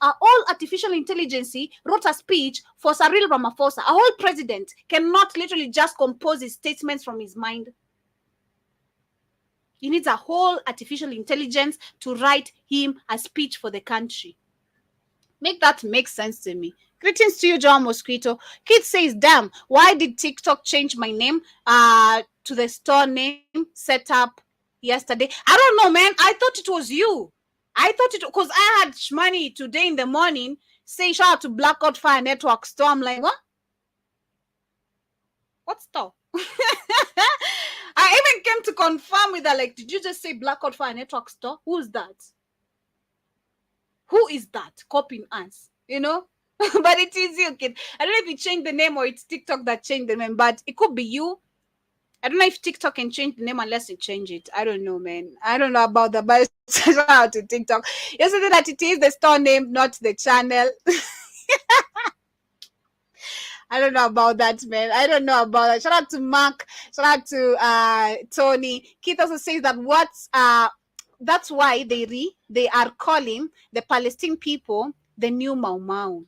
All artificial intelligence wrote a speech for Cyril Ramaphosa. A whole president cannot literally just compose his statements from his mind. He needs a whole artificial intelligence to write him a speech for the country. Make that make sense to me. Greetings to you, John Mosquito. Kid says, damn, why did TikTok change my name to the store name set up yesterday? I don't know, man. I thought it was you. I thought it, because I had money today in the morning saying shout out to Blackout Fire Network store. I'm like, what? What store? I even came to confirm with her, like, did you just say Blackout Fire Network store? Who's that? Who is that copying us? You know? But it is you, kid. I don't know if you changed the name or it's TikTok that changed the name, but it could be you. I don't know if TikTok can change the name unless you change it. I don't know, man. I don't know about that, but shout out to TikTok. Yesterday that it is the store name, not the channel. I don't know about that, man. I don't know about that. Shout out to Mark. Shout out to Tony. Keith also says that that's why they are calling the Palestinian people the new Mau Mau.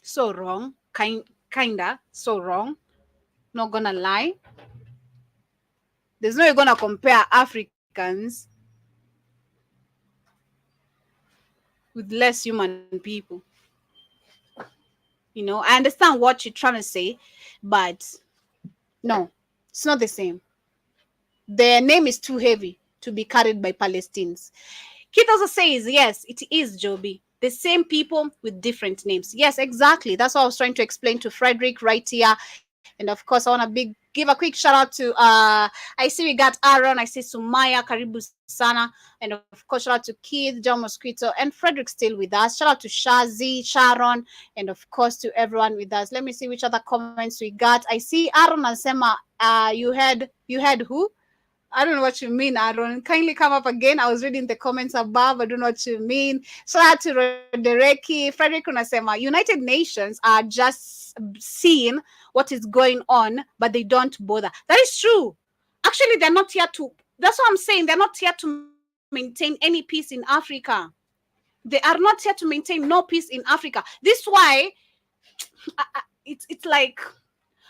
So wrong. Kinda. So wrong. Not gonna lie. There's no way you're gonna compare Africans with less human people. You know, I understand what you're trying to say, but no, it's not the same. Their name is too heavy to be carried by Palestinians. Keith also says, yes, it is, Joby. The same people with different names. Yes, exactly. That's what I was trying to explain to Frederick right here. And of course, I want to give a quick shout out to I see we got Aaron, I see Sumaya, Karibu Sana, and of course shout out to Keith, John Mosquito, and Frederick still with us. Shout out to Shazi, Sharon, and of course to everyone with us. Let me see which other comments we got. I see Aaron Asema, you had who? I don't know what you mean, Aaron. Kindly come up again. I was reading the comments above. I don't know what you mean. Shout out to Rodereki. Frederick Unasema, United Nations are just seeing what is going on, but they don't bother. That is true. Actually, they're not here to, that's what I'm saying, they're not here to maintain any peace in Africa. They are not here to maintain no peace in Africa. This why it's like,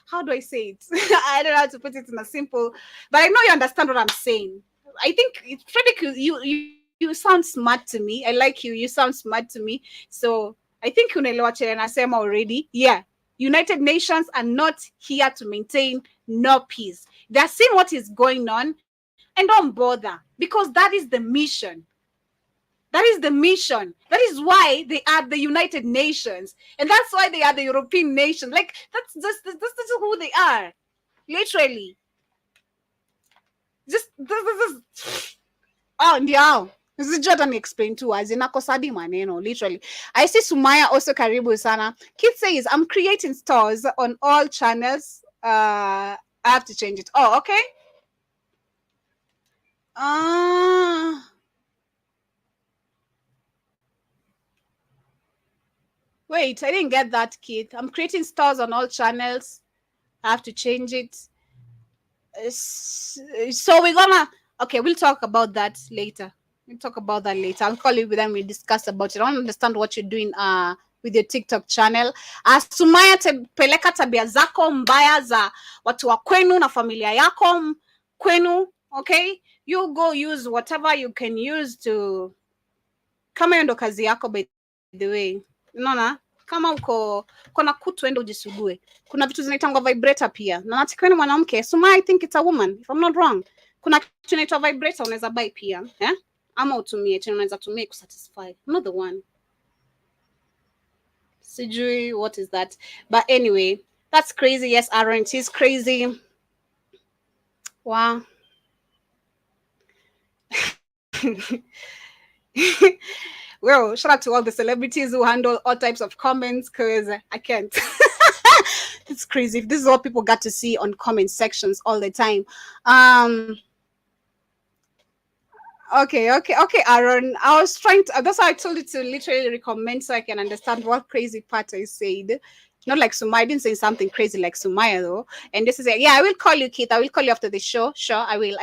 how do I say it? I don't know how to put it in a simple, but I know you understand what I'm saying. I think it's Frederick, you sound smart to me. I like you. You sound smart to me. So I think unaelewa chenye nasema already. Yeah. United Nations are not here to maintain no peace. They're seeing what is going on and don't bother, because that is the mission. That is the mission. That is why they are the United Nations. And that's why they are the European nations. Like, that's just who they are. Literally. Just oh, ndio. Sijui hata ni explain tu as inakosadi maneno, literally. I see Sumaya also karibu sana. Kid says, I'm creating stores on all channels. I have to change it. Oh, okay. Wait, I didn't get that, Kid. I'm creating stores on all channels. I have to change it. So we're gonna, okay, we'll talk about that later. We'll talk about that later. I'll call you with them. We'll discuss about it. I don't understand what you're doing with your TikTok channel. Sumaya, peleka tabia zako mbaya za watu wa kwenu na familia yako kwenu. Okay, you go use whatever you can use to, kama hiyo ndo kazi yako, by the way. Unaona, kama uko na kutu ende ujisugue. Kuna vitu zinaitangwa vibrator pia. Na natikweni mwanamke. Sumaya, I think it's a woman, if I'm not wrong. Kuna kitu inaitwa vibrator unaweza buy pia, ama utumie, tena unaweza tumie kusatisfy. I'm not the one. Sijui what is that. But anyway, that's crazy. Yes, Aaron, she's crazy. Wow. Well, shout out to all the celebrities who handle all types of comments, because I can't. It's crazy. This is what people got to see on comment sections all the time. Okay, Aaron. I was trying to, that's why I told you to literally recommend so I can understand what crazy part I said. Not like Sumaya. I didn't say something crazy like Sumaya though. And this is it. Yeah, I will call you, Keith. I will call you after the show. Sure, I will.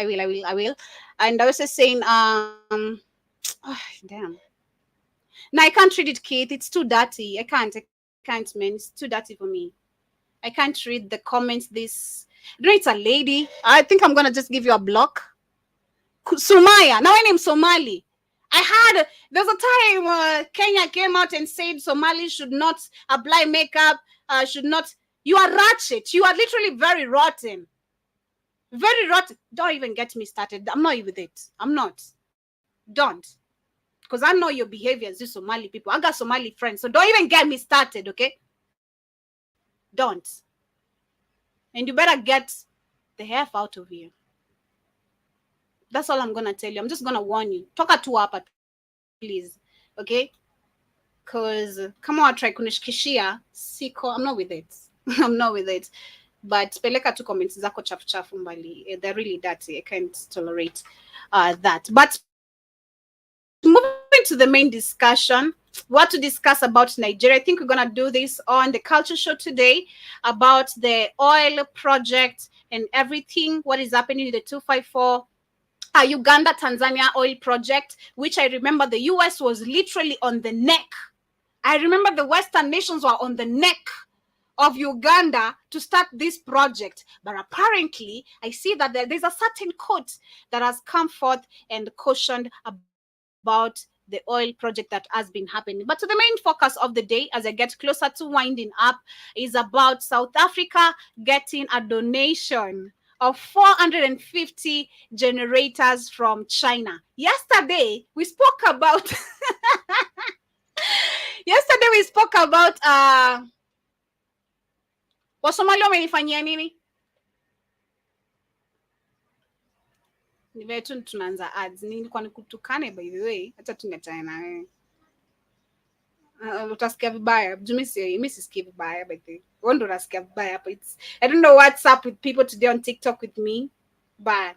And I was just saying, oh, damn. No, I can't read it, Keith. It's too dirty. I can't, man. It's too dirty for me. I can't read the comments. You know, it's a lady. I think I'm gonna just give you a block. Sumaya. Now my name's Somali. There's a time Kenya came out and said Somali should not apply makeup, should not. You are ratchet. You are literally very rotten. Very rotten. Don't even get me started. I'm not with it. I'm not. Don't. Because I know your behavior as you Somali people. I got Somali friends. So don't even get me started, okay? Don't. And you better get the F out of here. That's all I'm going to tell you. I'm just going to warn you. Toka tu hapa, please. Okay? Because, come on, try kunishikishia. Siko. I'm not with it. I'm not with it. But peleka tu comments zako chafu mbali. They're really dirty. I can't tolerate that. But moving to the main discussion, what to discuss about Nigeria. I think we're going to do this on the culture show today about the oil project and everything, what is happening in the 254 Uganda Tanzania oil project, which I remember the US was literally on the neck. I remember the Western nations were on the neck of Uganda to start this project. But apparently, I see that there's a certain court that has come forth and cautioned about the oil project that has been happening. But to the main focus of the day, as I get closer to winding up, is about South Africa getting a donation of 450 generators from China. Yesterday, we spoke about Wasomali wamenifanyia nini? Ni vetu tunaanza ads. Nilikuwa nikutukane by the way. Hata tungetana na wewe. Utasikia vibaya. Mimi sisikii vibaya by the way. Wewe ndo unasikia vibaya hapa. I don't know what's up with people today on TikTok with me, but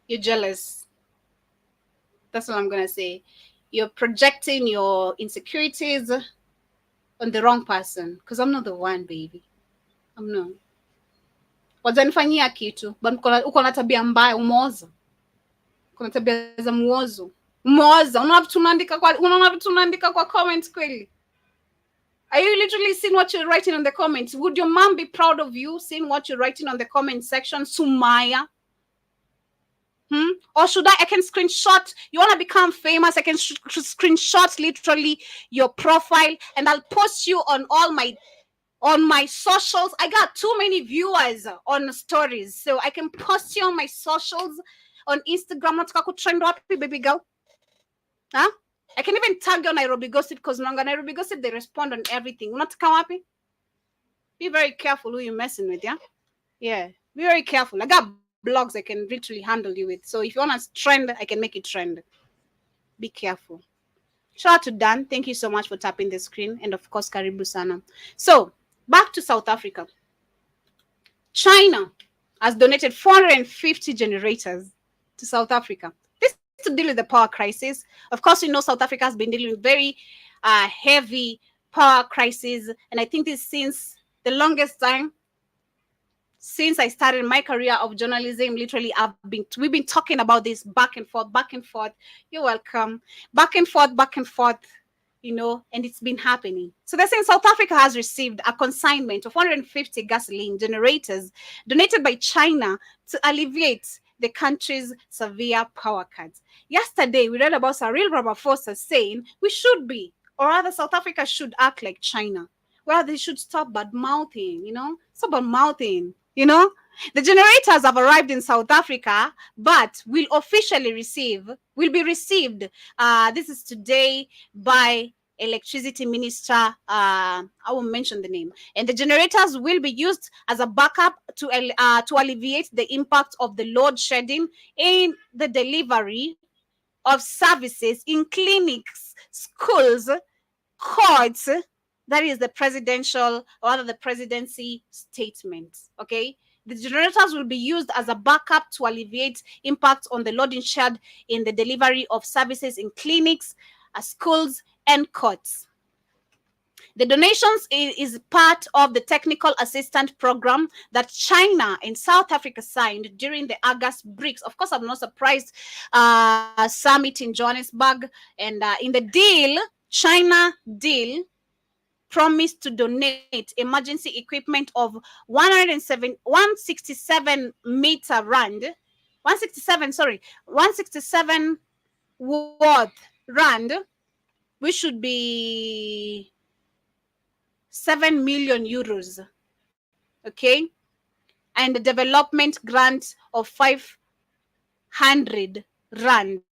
you're jealous. That's what I'm going to say. You're projecting your insecurities on the wrong person, because I'm not the one, baby. I'm not. Wajanifanyia kitu, but uko na tabia mbaya, umeoza. Kuna tabia za muozo. Umeoza. Unaona vitu unaandika kwa comments kweli? Are you literally seeing what you're writing on the comments? Would your mom be proud of you seeing what you're writing on the comment section, Sumaya? Or should I can screenshot? You want to become famous? I can screenshot literally your profile and I'll post you on all my socials. I got too many viewers on stories, so I can post you on my socials on Instagram. Not trend wapi, baby girl. Huh? I can even tag you on Nairobi Gossip because Nairobi Gossip, they respond on everything. Not wapi. Be very careful who you're messing with, yeah? Yeah, be very careful. I got blogs I can literally handle you with. So if you want to trend, I can make it trend. Be careful. Shout out to Dan. Thank you so much for tapping the screen. And of course, Karibu Sana. So, back to South Africa. China has donated 450 generators to South Africa. This is to deal with the power crisis. Of course, we know South Africa has been dealing with very heavy power crisis. And I think this since the longest time since I started my career of journalism. Literally, we've been talking about this back and forth, back and forth. You're welcome. Back and forth, and it's been happening. So they're saying South Africa has received a consignment of 150 gasoline generators donated by China to alleviate the country's severe power cuts. Yesterday, we read about Cyril Ramaphosa saying we should be, or rather South Africa should act like China, where they should stop bad-mouthing, stop bad-mouthing, The generators have arrived in South Africa, but will be received. This is today by Electricity Minister. I won't mention the name. And the generators will be used as a backup to alleviate the impact of the load shedding in the delivery of services in clinics, schools, courts. That is the the presidency statement. Okay. The generators will be used as a backup to alleviate impact on the loading shed in the delivery of services in clinics, schools, and courts. The donations is part of the technical assistance program that China and South Africa signed during the August BRICS. Of course, I'm not surprised, summit in Johannesburg. And in the deal, China deal, promised to donate emergency equipment of 167 meter rand, 167 worth rand, which should be 7 million euros. Okay, and the development grant of 500 rand.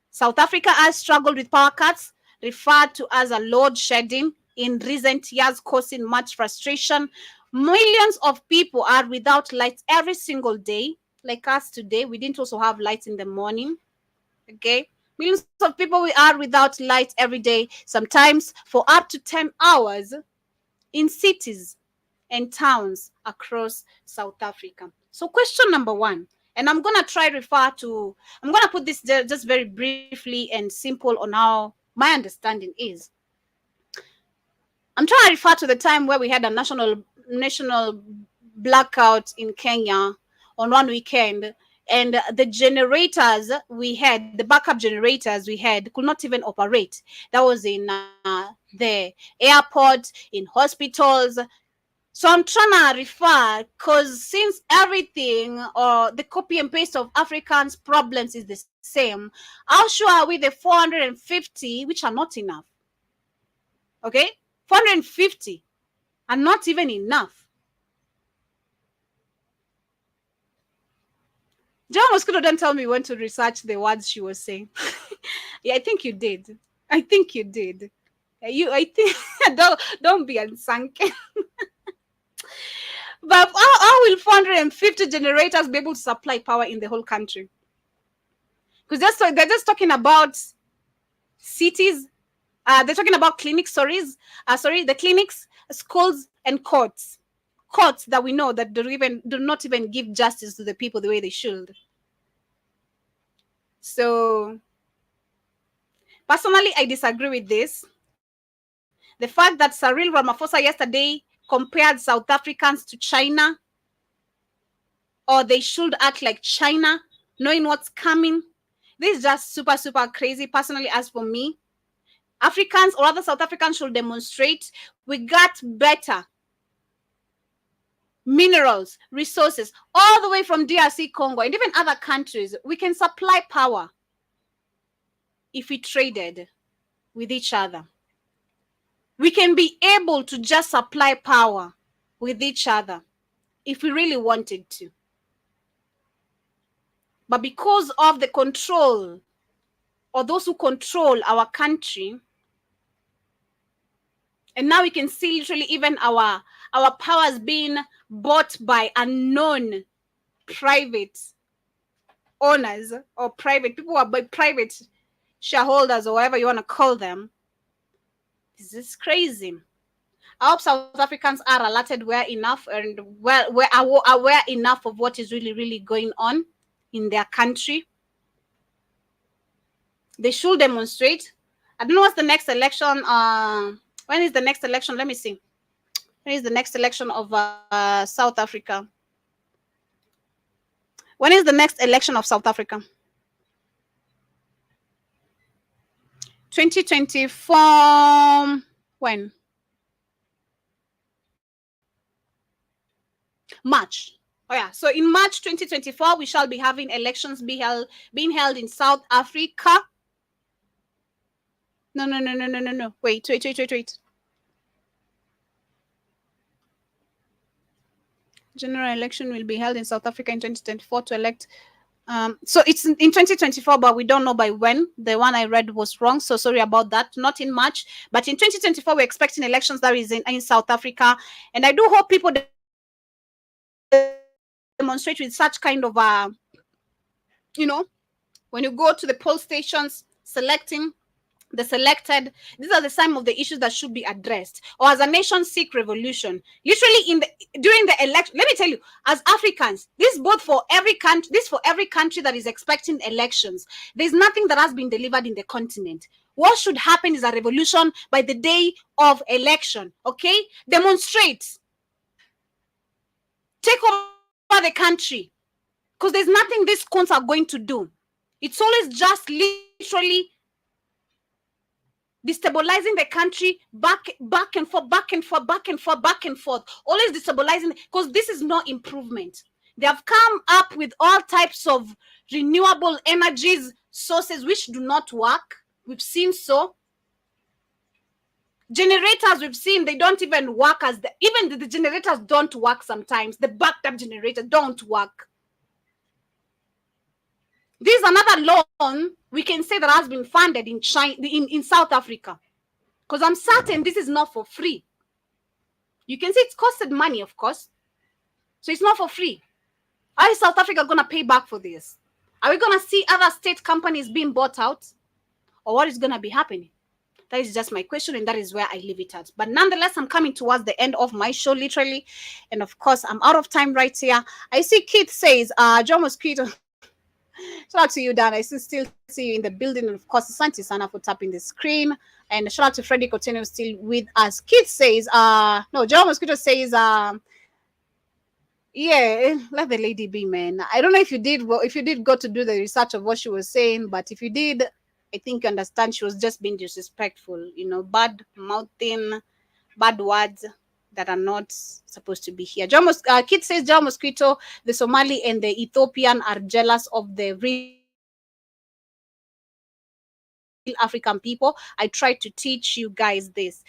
South Africa has struggled with power cuts, referred to as a load shedding, in recent years, causing much frustration. Millions of people are without lights every single day, like us today. We didn't also have lights in the morning. Okay, millions of people are without lights every day, sometimes for up to 10 hours in cities and towns across South Africa. So question number one, and I'm going to put this just very briefly and simple on how my understanding is. I'm trying to refer to the time where we had a national blackout in Kenya on one weekend, and the generators we had, the backup generators we had, could not even operate. That was in the airport, in hospitals. So I'm trying to refer, because since everything or the copy and paste of Africans' problems is the same, how sure are we the 450, which are not enough? Okay, 450 are not even enough. John Mosquito, don't tell me when to research the words she was saying. Yeah, I think you did. I think don't be unsunken. But how will 450 generators be able to supply power in the whole country? Because they're just talking about cities. They're talking about clinics, the clinics, schools, and courts. Courts that we know that do not even give justice to the people the way they should. So, personally, I disagree with this. The The fact that Cyril Ramaphosa yesterday compared South Africans to China, or they should act like China, knowing what's coming. This is just super, super crazy. Personally, as for me, Africans, or rather South Africans, should demonstrate we got better minerals, resources, all the way from DRC Congo and even other countries. We can supply power if we traded with each other. We can be able to just supply power with each other if we really wanted to. But because of the control, or those who control our country, and now we can see literally even our powers being bought by unknown private owners, or private people who are by private shareholders, or whatever you want to call them. This is crazy. I hope South Africans are alerted well enough and we're aware enough of what is really, really going on in their country. They should demonstrate. I don't know what's the next election. When is the next election? Let me see. When is the next election of South Africa? When is the next election of South Africa? 2024. When? March. Oh yeah. So in March 2024, we shall be having elections being held in South Africa. No. Wait. General election will be held in South Africa in 2024 to elect. So it's in 2024, but we don't know by when. The one I read was wrong, so sorry about that. Not in March, but in 2024, we're expecting elections that is in South Africa, and I do hope people demonstrate with such kind of when you go to the poll stations, selecting the selected, these are the some of the issues that should be addressed. Or as a nation seek revolution, literally during the election. Let me tell you, as Africans, this both for every country, this for every country that is expecting elections. There's nothing that has been delivered in the continent. What should happen is a revolution by the day of election. Okay, demonstrate, take over the country, because there's nothing these cons are going to do. It's always just literally destabilizing the country, back and forth, always destabilizing, because this is no improvement. They have come up with all types of renewable energies sources which do not work. We've seen so. Generators, we've seen they don't even work even the generators don't work sometimes. The backed up generators don't work. This is another loan we can say that has been funded in China, in South Africa, because I'm certain this is not for free. You can see it's costed money, of course, so it's not for free. How is South Africa going to pay back for this? Are we going to see other state companies being bought out, or what is going to be happening? That is just my question, and that is where I leave it at. But nonetheless, I'm coming towards the end of my show, literally, and of course, I'm out of time right here. I see Keith says, John Mosquito. Shout out to you, Dan. I still see you in the building. And of course, Santi Sana for tapping the screen. And shout out to Freddie Coutinho still with us. Kid says, no, John Mosquito says, yeah, let the lady be, man. I don't know if you did go to do the research of what she was saying, but if you did, I think you understand she was just being disrespectful, bad mouthing, bad words that are not supposed to be here. Kid says, John Mosquito, the Somali and the Ethiopian are jealous of the real African people. I tried to teach you guys this.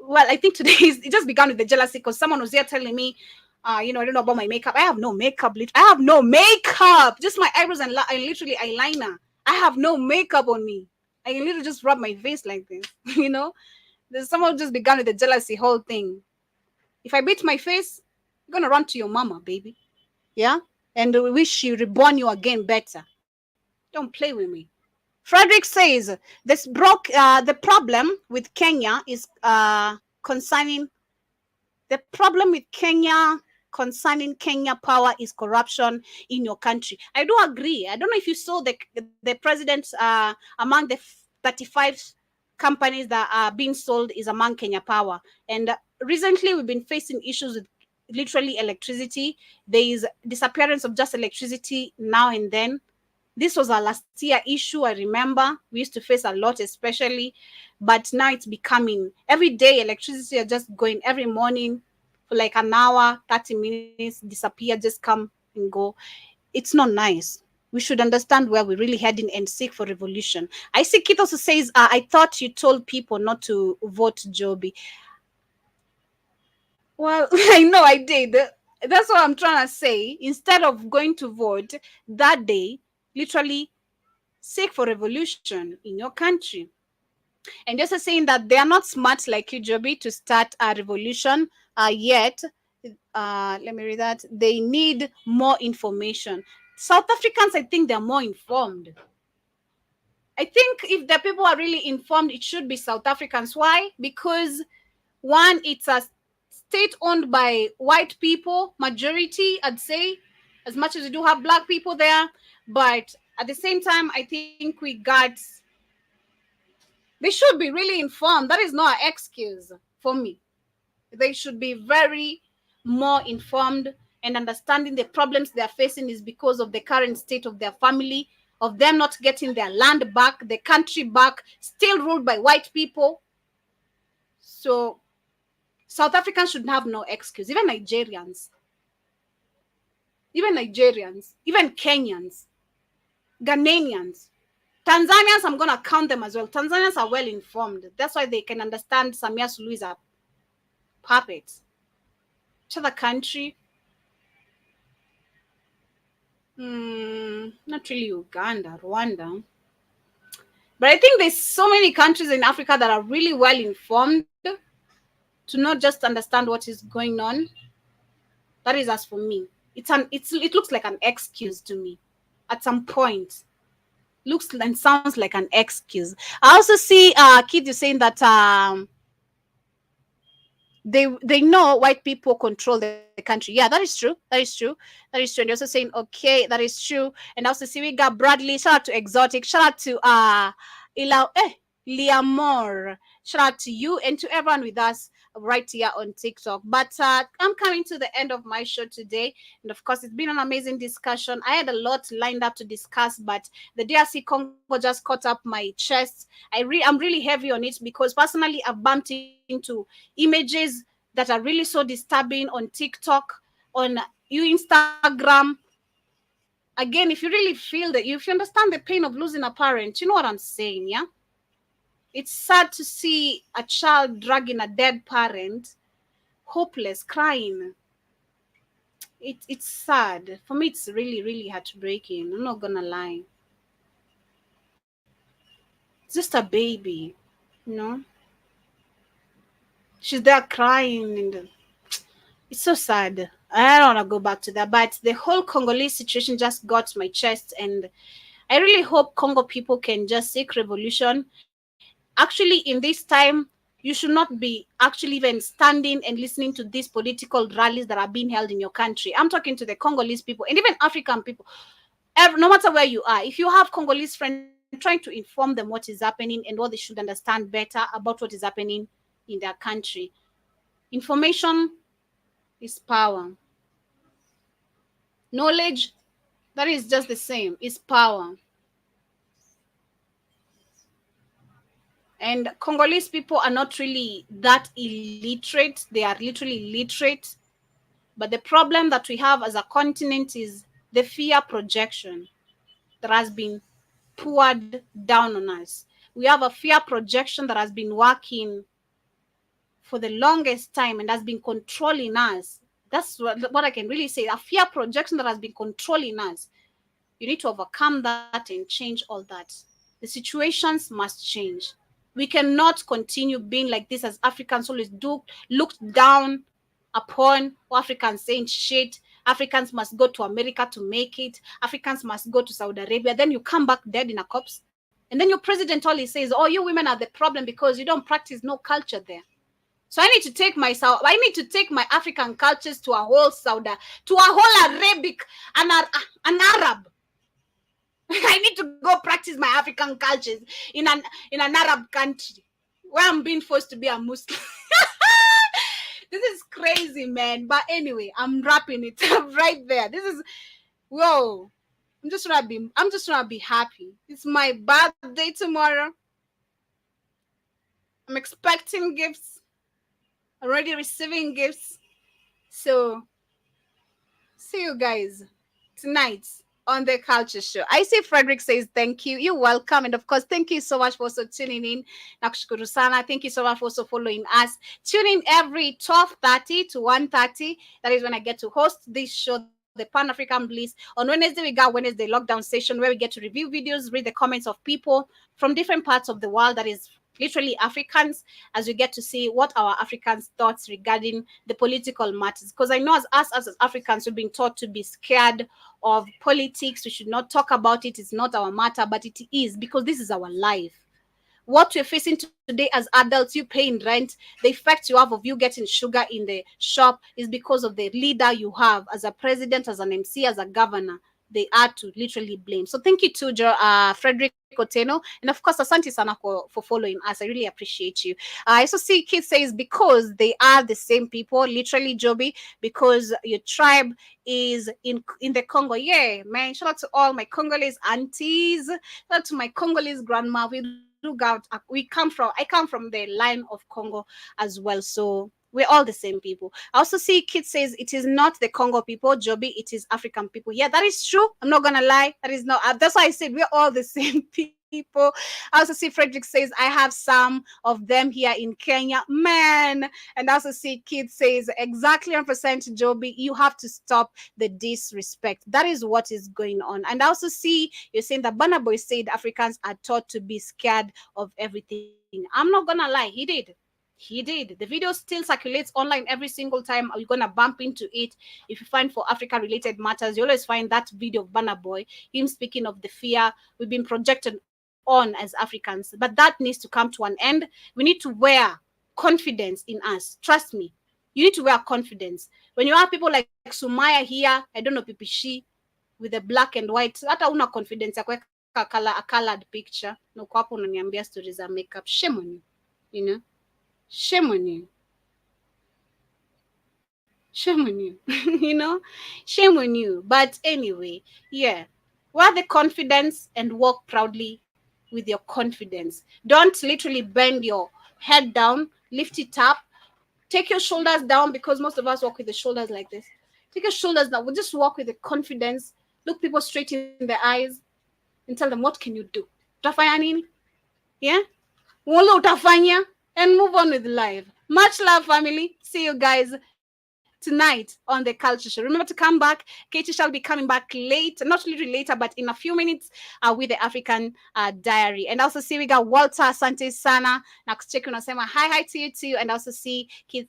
Well, I think today it just began with the jealousy, because someone was here telling me, I don't know about my makeup. I have no makeup. I have no makeup. Just my eyebrows and literally eyeliner. I have no makeup on me. I can literally just rub my face like this. Someone just began with the jealousy whole thing. If I beat my face, I'm gonna run to your mama, baby. Yeah? And we wish she reborn you again better. Don't play with me. Frederick says, the problem with Kenya is concerning Kenya power is corruption in your country. I do agree. I don't know if you saw the president among the 35 companies that are being sold is among Kenya Power. And recently, we've been facing issues with literally electricity. There is disappearance of just electricity now and then. This was our last year issue. I remember we used to face a lot, especially, but now it's becoming every day. Electricity are just going every morning for like an hour, 30 minutes, disappear, just come and go. It's not nice. We should understand where we're really heading and seek for revolution. I see Kit also says, I thought you told people not to vote Joby. Well, I know I did. That's what I'm trying to say. Instead of going to vote that day, literally seek for revolution in your country. And just saying that they are not smart like you, Joby, to start a revolution yet. Let me read that. They need more information. South Africans, I think they're more informed. I think if the people are really informed, it should be South Africans. Why? Because one, it's a state owned by white people, majority, I'd say, as much as we do have black people there. But at the same time, I think they should be really informed. That is not an excuse for me. They should be very more informed and understanding the problems they are facing is because of the current state of their family, of them not getting their land back, the country back, still ruled by white people. So South Africans should have no excuse. Even Nigerians, even Kenyans, Ghanaians, Tanzanians, I'm going to count them as well. Tanzanians are well informed. That's why they can understand Samia Suluhu is a puppet. To the country, not really Uganda, Rwanda. But I think there's so many countries in Africa that are really well informed to not just understand what is going on. That is as for me. It looks like an excuse to me at some point. Looks and sounds like an excuse. I also see Kid is saying that they know white people control the country. Yeah, that is true. And you're also saying, okay, that is true. And also see we got Bradley. Shout out to Exotic. Shout out to Liamore. Shout out to you and to everyone with us right here on TikTok. But I'm coming to the end of my show today. And of course, it's been an amazing discussion. I had a lot lined up to discuss, but the DRC Congo just caught up my chest. I'm really heavy on it because personally, I've bumped into images that are really so disturbing on TikTok, on Instagram. Again, if you really feel that, if you understand the pain of losing a parent, you know what I'm saying, yeah? It's sad to see a child dragging a dead parent, hopeless, crying. It's sad. For me, it's really, really heartbreaking. I'm not gonna lie. It's just a baby, you know? She's there crying, and it's so sad. I don't want to go back to that, but the whole Congolese situation just got to my chest, and I really hope Congo people can just seek revolution. Actually, in this time, you should not be actually even standing and listening to these political rallies that are being held in your country. I'm talking to the Congolese people and even African people. No matter where you are, if you have Congolese friends, trying to inform them what is happening and what they should understand better about what is happening in their country. Information is power. Knowledge, that is just the same, is power. And Congolese people are not really that illiterate. They are literally literate. But the problem that we have as a continent is the fear projection that has been poured down on us. We have a fear projection that has been working for the longest time and has been controlling us. That's what I can really say. A fear projection that has been controlling us. You need to overcome that and change all that. The situations must change. We cannot continue being like this as Africans always do, looked down upon. Africans saying shit. Africans must go to America to make it. Africans must go to Saudi Arabia. Then you come back dead in a corpse. And then your president always says, oh, you women are the problem because you don't practice no culture there. So I need to take my African cultures to a whole Saudi, to a whole Arabic, an Arab. I need to go practice my African cultures in an Arab country. where I'm being forced to be a Muslim. This is crazy, man. But anyway, I'm wrapping it up right there. This is whoa. I'm just trying to be happy. It's my birthday tomorrow. I'm expecting gifts. Already receiving gifts. So see you guys tonight on the Culture Show. I see Frederick says thank you. You're welcome. And of course, thank you so much for also tuning in. Nakushukuru sana. Thank you so much for also following us. Tune in every 12:30 to 1:30. That is when I get to host this show, the Pan-African Bliss. On Wednesday, we got Wednesday lockdown session where we get to review videos, read the comments of people from different parts of the world. That is literally Africans, as we get to see what our Africans thoughts regarding the political matters. Because I know as us as Africans, we've been taught to be scared of politics. We should not talk about it. It's not our matter, but it is, because this is our life. What we're facing today as adults, you paying rent, the effect you have of you getting sugar in the shop is because of the leader you have as a president, as an MC, as a governor. They are to literally blame. So thank you to Frederick Oteno. And of course, asante sana for following us. I really appreciate you. I also see Keith says, because they are the same people, literally, Joby, because your tribe is in the Congo. Yeah, man. Shout out to all my Congolese aunties. Shout out to my Congolese grandma. I come from the line of Congo as well. So we're all the same people. I also see Kit says it is not the Congo people, Joby, it is African people. Yeah, that is true. I'm not gonna lie. That is not. That's why I said we're all the same people. I also see Frederick says I have some of them here in Kenya, man. And I also see Kid says exactly 100%, Joby. You have to stop the disrespect. That is what is going on. And I also see you're saying that Burna Boy said Africans are taught to be scared of everything. I'm not gonna lie, he did. He did. The video still circulates online every single time. You're going to bump into it. If you find for Africa-related matters, you always find that video of Burna Boy, him speaking of the fear we've been projected on as Africans. But that needs to come to an end. We need to wear confidence in us. Trust me. You need to wear confidence. When you have people like Sumaya here, I don't know, Pipishi, with the black and white, hata una confidence ya kuweka a colored picture. No kwa hapo unaniambia stories za makeup. Shame on you. You know? Shame on you. Shame on you. You know? Shame on you. But anyway, yeah. Wear the confidence and walk proudly with your confidence. Don't literally bend your head down. Lift it up. Take your shoulders down, because most of us walk with the shoulders like this. Take your shoulders down. We'll just walk with the confidence. Look people straight in the eyes and tell them, what can you do? Utafanya nini? Yeah? Wala utafanya? And move on with life. Much love, family. See you guys tonight on the Culture Show. Remember to come back. Katie shall be coming back late, not literally later, but in a few minutes with the African Diary. And also see we got Walter Asante Sana. Nakucheki unasema hi to you too. And also see Keith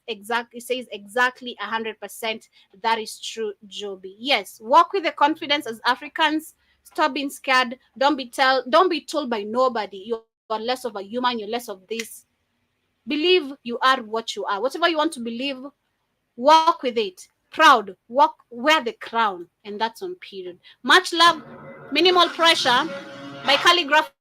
says exactly 100%. That is true, Joby. Yes, walk with the confidence as Africans. Stop being scared. Don't be told by nobody you're less of a human, you're less of this. Believe you are what you are. Whatever you want to believe, walk with it. Proud. Walk, wear the crown. And that's on period. Much love. Minimal Pressure by Calligraph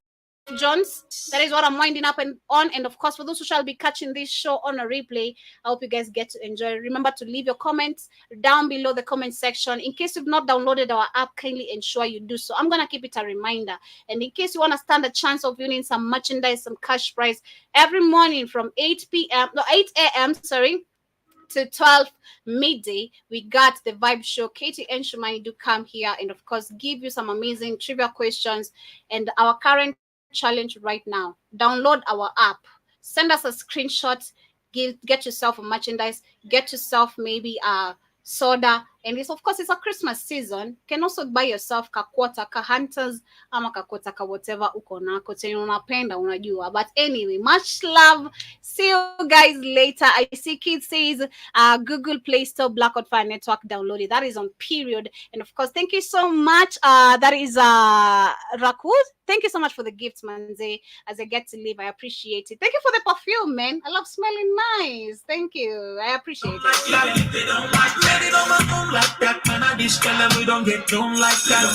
Jones. That is what I'm winding up on. And of course, for those who shall be catching this show on a replay, I hope you guys get to enjoy. Remember to leave your comments down below the comment section. In case you've not downloaded our app, kindly ensure you do so. I'm going to keep it a reminder. And in case you want to stand a chance of winning some merchandise, some cash prize, every morning from 8 a.m., to 12 midday, we got the Vibe Show. Katie and Shumani do come here and, of course, give you some amazing trivia questions. And our current challenge right now, download our app, send us a screenshot, get yourself a merchandise, get yourself maybe a soda, and it's, of course, it's a Christmas season. You can also buy yourself kakwota, ka Hunters, ama kakwota, ka whatever uko nako chenye unapenda unajua. But anyway, much love. See you guys later. I see Kids says Google Play Store Blackout Fire Network downloaded. That is on period. And of course, thank you so much. That is Rakud. Thank you so much for the gifts, Manze. As I get to leave, I appreciate it. Thank you for the perfume, man. I love smelling nice. Thank you. I appreciate it. They don't like that, man. I this we don't get down like that.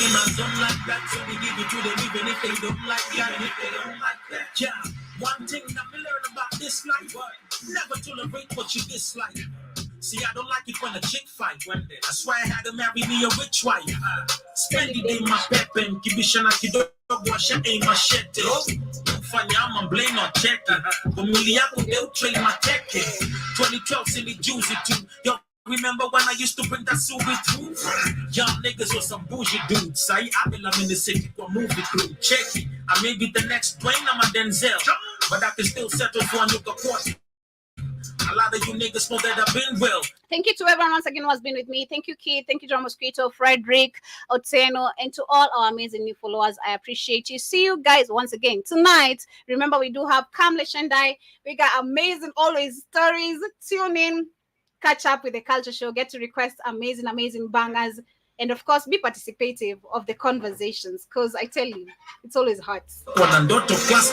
in my zone like that, so we give it to them even if they don't like that. Yeah, one thing that we learn about this life, never tolerate what you dislike. See, I don't like it when a chick fight. That's why I had to marry me a rich wife. Spend it in my pepe, kibishana kidogo, washa aim machete. Fanya ama blame or check it. Familia yako they'll trade my tech. 2012 in the juicy too. Yo, remember when I used to bring that suit with you? Y'all niggas was some bougie dudes. I'm in the city for movie crew. Check it. I may be the next Dwayne, I'm a Denzel. But I can still settle for a nigga quarter. A lot of you niggas know that I've been well. Thank you to everyone once again who has been with me. Thank you, Keith. Thank you, John Mosquito, Frederick, Otseno, and to all our amazing new followers. I appreciate you. See you guys once again tonight. Remember, we do have Kamle Shendai. We got amazing always stories. Tune in, catch up with the culture show, get to request amazing bangers. And of course, be participative of the conversations, because I tell you, it's always hot. Class,